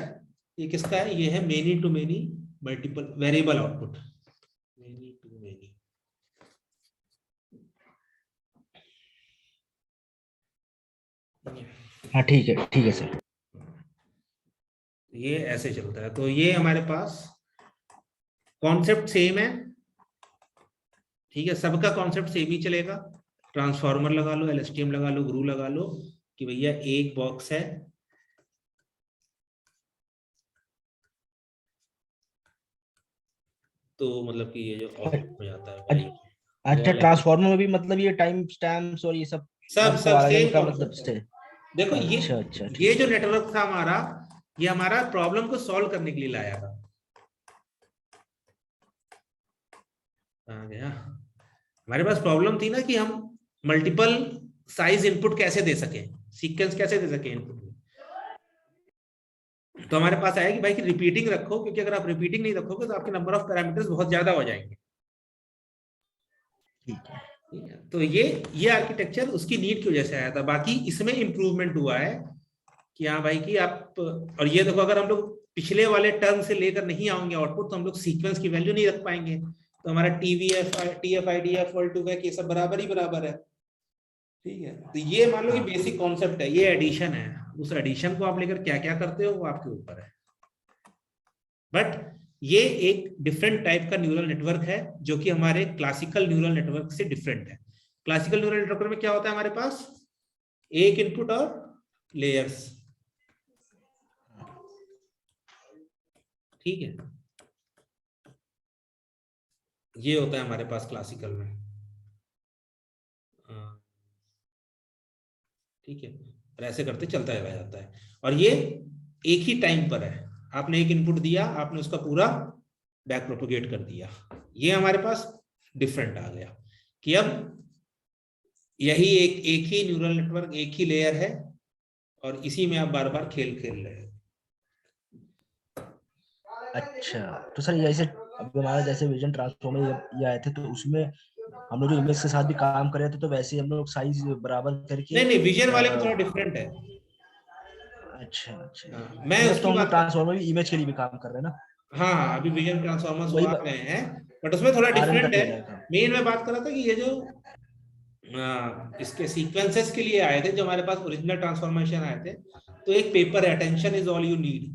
ये किसका है? ये है many to many multiple variable output, many to many. हाँ ठीक है सर। ये ऐसे चलता है। तो ये हमारे पास कॉन्सेप्ट सेम है, ठीक है, सबका कॉन्सेप्ट सेम ही चलेगा। ट्रांसफॉर्मर लगा लो, एलएसटीएम लगा लो, ग्रू लगा लो, कि भैया एक बॉक्स है, तो मतलब कि ये जो आउटपुट हो जाता है। अच्छा, ट्रांसफॉर्मर में भी मतलब ये टाइम स्टैम्प्स और ये सब सब आपको सेम का मतलब कॉन्सेप्ट है। देखो अच्छा, ये जो नेटवर्क था हमारा, ये हमारा प्रॉब्लम को सॉल्व करने के लिए लाया था। आ गया, हमारे पास प्रॉब्लम थी ना कि हम मल्टीपल साइज इनपुट कैसे दे सके, सीक्वेंस कैसे दे सके इनपुट में। तो हमारे पास आया कि भाई कि रिपीटिंग रखो, क्योंकि अगर आप रिपीटिंग नहीं रखोगे तो आपके नंबर ऑफ पैरामीटर्स बहुत ज्यादा हो जाएंगे। ठीक है। तो ये आर्किटेक्चर उसकी नीड की वजह से आया था। बाकी इसमें इंप्रूवमेंट हुआ है कि हाँ भाई कि आप, और ये देखो अगर हम लोग पिछले वाले टर्म से लेकर नहीं आएंगे आउटपुट, तो हम लोग सीक्वेंस की वैल्यू नहीं रख पाएंगे। तो हमारा TVF, TF IDF, word to vec, ये सब बराबर ही बराबर है। ठीक है, तो ये मान लो कि बेसिक कॉन्सेप्ट है, ये एडिशन है। उस एडिशन को आप लेकर क्या क्या करते हो वो आपके ऊपर है। बट ये एक डिफरेंट टाइप का न्यूरल नेटवर्क है जो कि हमारे क्लासिकल न्यूरल नेटवर्क से डिफरेंट है। क्लासिकल न्यूरल नेटवर्क में क्या होता है, हमारे पास एक इनपुट और लेयर्स। ठीक है, ये होता है हमारे पास क्लासिकल में। ठीक है, और ऐसे करते चलता रह जाता है। और ये एक ही टाइम पर है, आपने एक इनपुट दिया, आपने उसका पूरा बैक प्रोपोगेट कर दिया। ये हमारे पास डिफरेंट आ गया कि अब यही एक ही न्यूरल नेटवर्क, एक ही लेयर है, और इसी में आप बार बार खेल खेल रहे हो। अच्छा, तो सर जैसे अभी हमारा जैसे विजन ट्रांसफॉर्मर ये आए थे, तो उसमें हम लोग जो इमेज के साथ भी काम कर रहे थे, तो वैसे ही हम लोग साइज बराबर करके नहीं विजन वाले में थोड़ा डिफरेंट है। अच्छा, मैं मतलब तो उसकी हम लोग बात कर, ट्रांसफॉर्मर भी इमेज के लिए भी काम कर रहे हैं ना। हाँ अभी विजन ट्रांसफॉर्मर्स वही आ गए हैं, बट उसमें थोड़ा आरएन का डिफरेंट भी है। हो जाएगा। मेन मैं बात कर रहा था कि ये जो इसके सीक्वेंसेस के लिए आए थे, जो हमारे पास ओरिजिनल ट्रांसफॉर्मेशन आए थे, तो एक पेपर है, attention is all you need.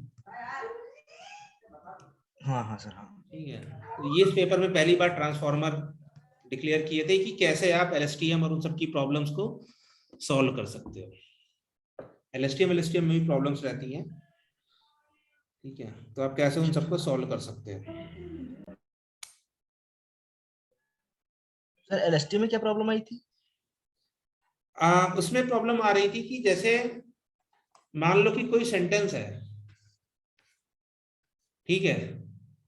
हाँ सर, हाँ। ठीक है, तो ये इस पेपर में पहली बार ट्रांसफॉर्मर डिक्लेयर किए थे कि कैसे आप एलएसटीएम और उन सब की प्रॉब्लम्स को सॉल्व कर सकते हो। एलएसटीएम में भी प्रॉब्लम्स रहती हैं। ठीक है, तो आप कैसे उन सबको सॉल्व कर सकते हैं। सर एलएसटी में क्या प्रॉब्लम आई थी? उसमें प्रॉब्लम आ रही थी कि जैसे मान लो कि कोई सेंटेंस है, ठीक है,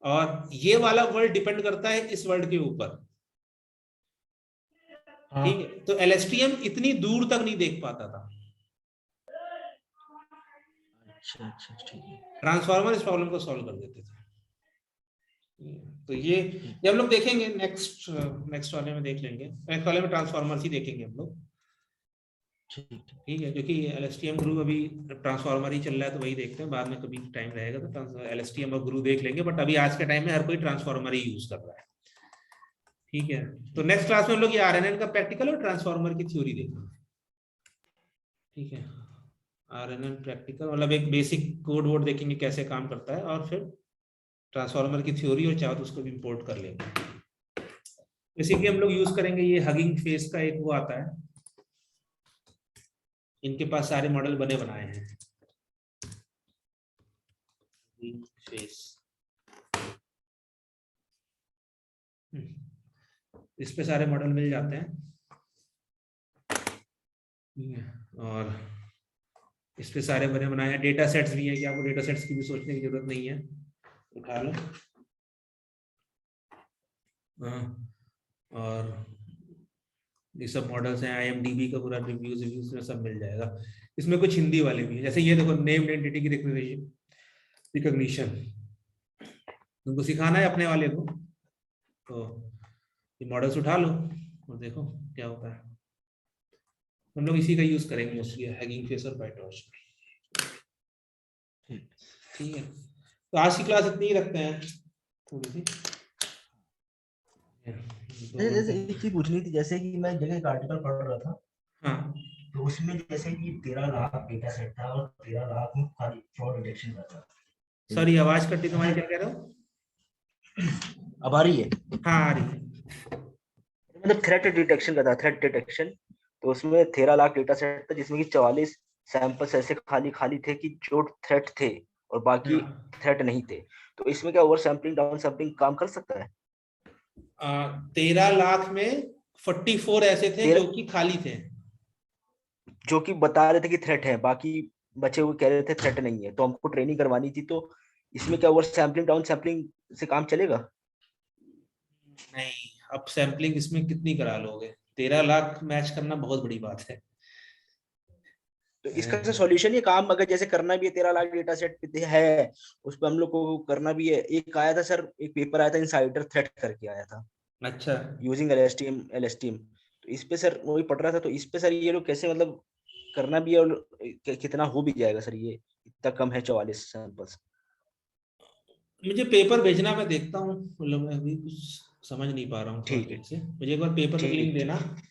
और ये वाला वर्ड डिपेंड करता है इस वर्ड के ऊपर। ठीक है, तो एलएसटीएम इतनी दूर तक नहीं देख पाता था। अच्छा, ठीक है। ट्रांसफार्मर इस प्रॉब्लम को सॉल्व कर देते थे। तो ये हम लोग देखेंगे नेक्स्ट वाले में देख लेंगे, नेक्स्ट वाले में ट्रांसफार्मर ही देखेंगे हम लोग। ठीक है, क्योंकि एलएसटीएम गुरु अभी ट्रांसफार्मर ही चल रहा है, तो वही देखते हैं, बाद में कभी टाइम रहेगा तो एलएसटीएम और गुरु देख लेंगे। बट अभी आज के टाइम में हर कोई ट्रांसफार्मर ही यूज कर रहा है। ठीक है, तो नेक्स्ट क्लास में हम लोग ये आरएनएन का प्रैक्टिकल और ट्रांसफार्मर की थ्योरी देखेंगे। ठीक है, आरएनएन प्रैक्टिकल मतलब एक बेसिक कोड वोड देखेंगे कैसे काम करता है, और फिर ट्रांसफार्मर की थ्योरी, और चाहो तो उसको भी इंपोर्ट कर लेंगे। बेसिकली हम लोग यूज करेंगे ये हगिंग फेस का एक वो आता है, इनके पास सारे मॉडल बने बनाए हैं। फेस, इस पे सारे मॉडल मिल जाते हैं। और इस पे सारे बने बनाए हैं, डेटा सेट्स भी हैं कि आपको डेटा सेट्स की भी सोचने की जरूरत नहीं है, उठा लो। और ये सब मॉडल्स हैं, IMDb का पूरा रिव्यूज में सब मिल जाएगा। इसमें कुछ हिंदी वाले भी हैं, जैसे ये देखो नेम्ड एंटिटी की रिकॉग्निशन, तुमको सिखाना है अपने वाले को, तो ये मॉडल्स उठा लो और देखो क्या होता है। हम लोग इसी का यूज करेंगे मोस्टली, हैगिंग फेस और पाइटॉर्च। ठीक है, तो आज की क्लास इतनी ही रखते हैं, थोड़ी सी। जैसे एक चीज पूछनी थी, जैसे कि मैं जगह एक आर्टिकल पढ़ रहा था, हाँ, तो उसमें जैसे कि 13 लाख डेटा सेट था और 13 लाख में खाली फ्रॉड डिटेक्शन का था। सॉरी आवाज कटी तुम्हारी, क्या कह रहे हो? अब आ रही है? हाँ आ रही है। मतलब थ्रेट डिटेक्शन का था, थ्रेट डिटेक्शन। तो उसमें 13 लाख डेटा सेट था, जिसमें कि 44 सैंपल्स ऐसे खाली थे कि जो थ्रेट थे और बाकी थ्रेट नहीं थे। तो इसमें क्या ओवर सैम्पलिंग डाउन सैम्पलिंग काम कर सकता है? 13 लाख में 44 ऐसे थे जो कि खाली थे। जो कि बता रहे थे कि थ्रेट है, बाकी बचे हुए कह रहे थे थ्रेट नहीं है, तो हमको ट्रेनिंग करवानी थी। तो इसमें क्या ओवर सैम्पलिंग डाउन सैम्पलिंग से काम चलेगा? नहीं, अब सैम्पलिंग इसमें कितनी करा लोगे? 13 लाख मैच करना बहुत बड़ी बात है। तो इसका सॉल्यूशन, ये काम अगर जैसे करना भी है, 13 लाख डेटा सेट पे है, उस पर हम लोग को करना भी है। एक आया था सर, एक पेपर आया था इनसाइडर थ्रेट करके आया था, अच्छा, यूजिंग एलएसटीएम। तो इस पे सर वही पढ़ रहा था, तो इस पे सर ये लोग कैसे मतलब करना भी है, और कितना हो भी जाएगा सर, ये इतना कम है 44 सैंपल्स। मुझे पेपर भेजना, मैं देखता हूँ। मतलब मैं अभी कुछ समझ नहीं पा रहा हूँ थोड़ा ठीक है, ठीक से। मुझे एक बार पेपर का लिंक ठीक देना, ठीक।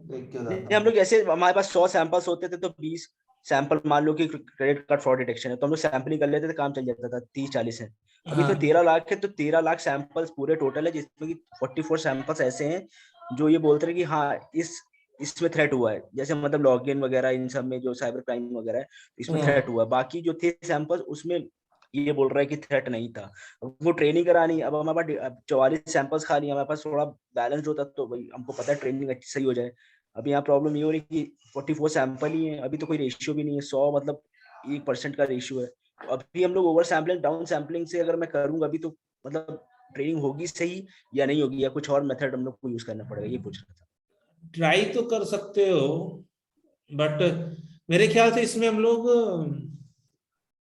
देख के बताता नहीं, हम हूँ। लोग ऐसे हमारे पास 100 सैंपल्स होते थे, तो 20 सैंपल मान लो कि क्रेडिट कार्ड फ्रॉड डिटेक्शन है, तो हम लोग सैंपलिंग कर लेते थे, काम चल जाता था। 30-40 है। अब हाँ इसमें 13 लाख है, तो 13 लाख सैंपल्स पूरे टोटल है, जिसमें कि 44 सैंपल्स ऐसे हैं जो ये बोलते हैं कि हाँ इसमें थ्रेट हुआ है, जैसे मतलब लॉगिन वगैरह इन सब में जो साइबर क्राइम वगैरह है, इसमें थ्रेट हाँ। हुआ है। बाकी जो थे सैंपल्स उसमें ये बोल रहा है कि थ्रेट नहीं था। अब वो ट्रेनिंग करानी, अब हमारे पास 44 सैंपल्स खाली है, हमारे पास थोड़ा बैलेंस होता तो भाई हमको पता है ट्रेनिंग अच्छी सही हो जाए। अब यहाँ प्रॉब्लम ये हो रही कि 44 सैंपल ही है, अभी तो कोई रेशियो भी नहीं है, 100 मतलब 1% का रेशियो है। तो अभी हम लोग ओवर सैम्पलिंग डाउन सैम्पलिंग से अगर मैं करूंगा अभी, तो मतलब ट्रेनिंग होगी सही या नहीं होगी, या कुछ और मेथड हम लोग को यूज करना पड़ेगा, ये पूछ रहा था। ट्राई तो कर सकते हो, बट मेरे ख्याल से इसमें हम लोग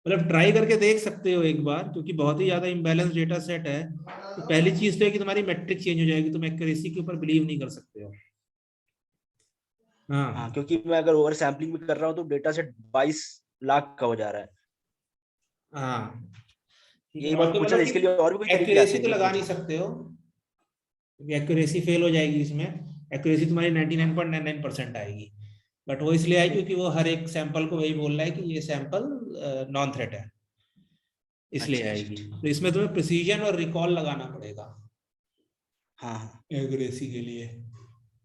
मतलब ट्राई करके देख सकते हो एक बार, क्योंकि बहुत ही ज्यादा इम्बैलेंस डेटा सेट है। तो पहली चीज तो है कि तुम्हारी मैट्रिक चेंज हो जाएगी, तुम एक्यूरेसी के ऊपर बिलीव नहीं कर सकते हो। हाँ, हाँ। क्योंकि मैं अगर ओवर सैम्पलिंग भी कर रहा हूँ तो डेटा सेट 22 लाख का हो जा रहा है। हाँ, ठीक है। यही और बात तो पूछा मतलब था, कि इसके लिए और भी कोई तरीके आते एक्यूरेसी हैं, तो ये लगा पूछ नहीं रहा था। सकते हो, क्योंकि एक्यूरेसी फेल हो जाएगी इसमें। एक्यूरेसी तुम्हारी 99.99% आएगी। बट वो इसलिए आएगी क्योंकि वो हर एक सैंपल को वही बोल रहा है कि ये सैंपल नॉन थ्रेट है, इसलिए अच्छा अच्छा, आएगी। ठीक। तो इसमें तुम्हें प्रिसीजन और रिकॉल लगाना पड़ेगा हाँ हाँ। एक्यूरेसी के लिए।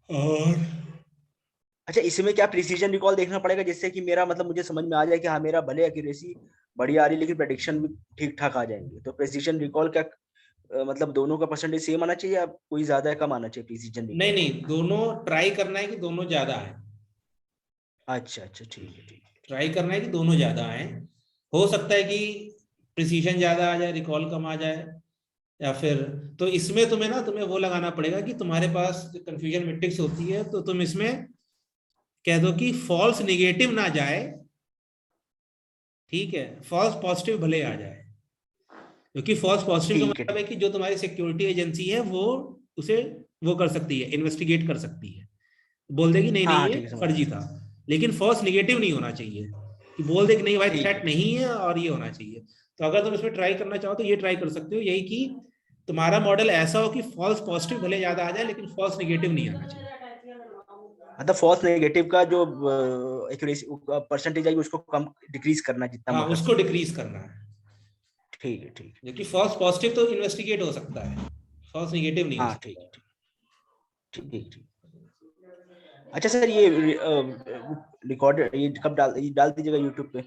और अच्छा, इसमें क्या प्रिसीजन रिकॉल देखना पड़ेगा, जिससे कि मेरा मतलब मुझे समझ में आ जाए कि हाँ मेरा भले एक्यूरेसी बढ़िया आ रही है, लेकिन प्रेडिक्शन भी ठीक ठाक आ जाएंगे। तो प्रिसीजन रिकॉल क्या मतलब दोनों का परसेंटेज सेम आना चाहिए, या कोई ज्यादा है कम आना चाहिए प्रिसीजन नहीं रिकॉल नहीं, में? दोनों ट्राई करना है कि दोनों ज्यादा है। अच्छा अच्छा, ठीक है ठीक है। ट्राई करना है कि दोनों ज्यादा आए। हो सकता है कि प्रिसीजन ज्यादा आ जाए, रिकॉल कम आ जाए, या फिर तो इसमें तुम्हें वो लगाना पड़ेगा कि तुम्हारे पास कंफ्यूजन मैट्रिक्स होती है, तो तुम इसमें कह दो कि फॉल्स निगेटिव ना जाए, ठीक है, फॉल्स पॉजिटिव भले आ जाए। क्योंकि फॉल्स पॉजिटिव का ठीक है मतलब है ठीक। कि जो तुम्हारी सिक्योरिटी एजेंसी है वो उसे वो कर सकती है, इन्वेस्टिगेट कर सकती है, बोल देगी नहीं हाँ नहीं हाँ, ये ठीक है, समझ फर्जी गया। था। लेकिन फॉल्स निगेटिव नहीं होना चाहिए, कि बोल दे कि नहीं भाई ठीक है थ्रेट ठीक। नहीं है और ये होना चाहिए। तो अगर तुम इसमें ट्राई करना चाहो तो ये ट्राई कर सकते हो, यही कि तुम्हारा मॉडल ऐसा हो कि फॉल्स पॉजिटिव भले ज्यादा आ जाए लेकिन फॉल्स निगेटिव नहीं आना चाहिए। मतलब फॉल्स नेगेटिव का जो एक्यूरेसी परसेंटेज है उसको कम डिक्रीज करना है जितना हाँ, मैं कर उसको सकूं। डिक्रीज करना है। ठीक है ठीक है। क्योंकि फॉल्स पॉजिटिव तो इन्वेस्टिगेट हो सकता है, फॉल्स निगेटिव नहीं हो हाँ, ठीक सकता। है ठीक। ठीक ठीक। अच्छा सर, ये रिकॉर्डेड ये कब ये डाल दीजिएगा यूट्यूब पे,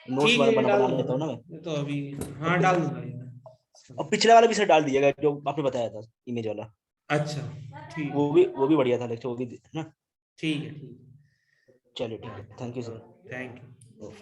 नोट्स ठीक है, ये डाल बना दूंगा। लेता हूँ ना मैं। ये तो अभी, और हाँ डाल दूंगा ये मैं। और पिछले वाला भी सर डाल दीजिएगा जो आपने बताया था, इमेज वाला। अच्छा, ठीक है। वो भी बढ़िया था लेक्चर, वो भी ना। ठीक है, ठीक है। चलिए ठीक है, thank you sir. Thank you.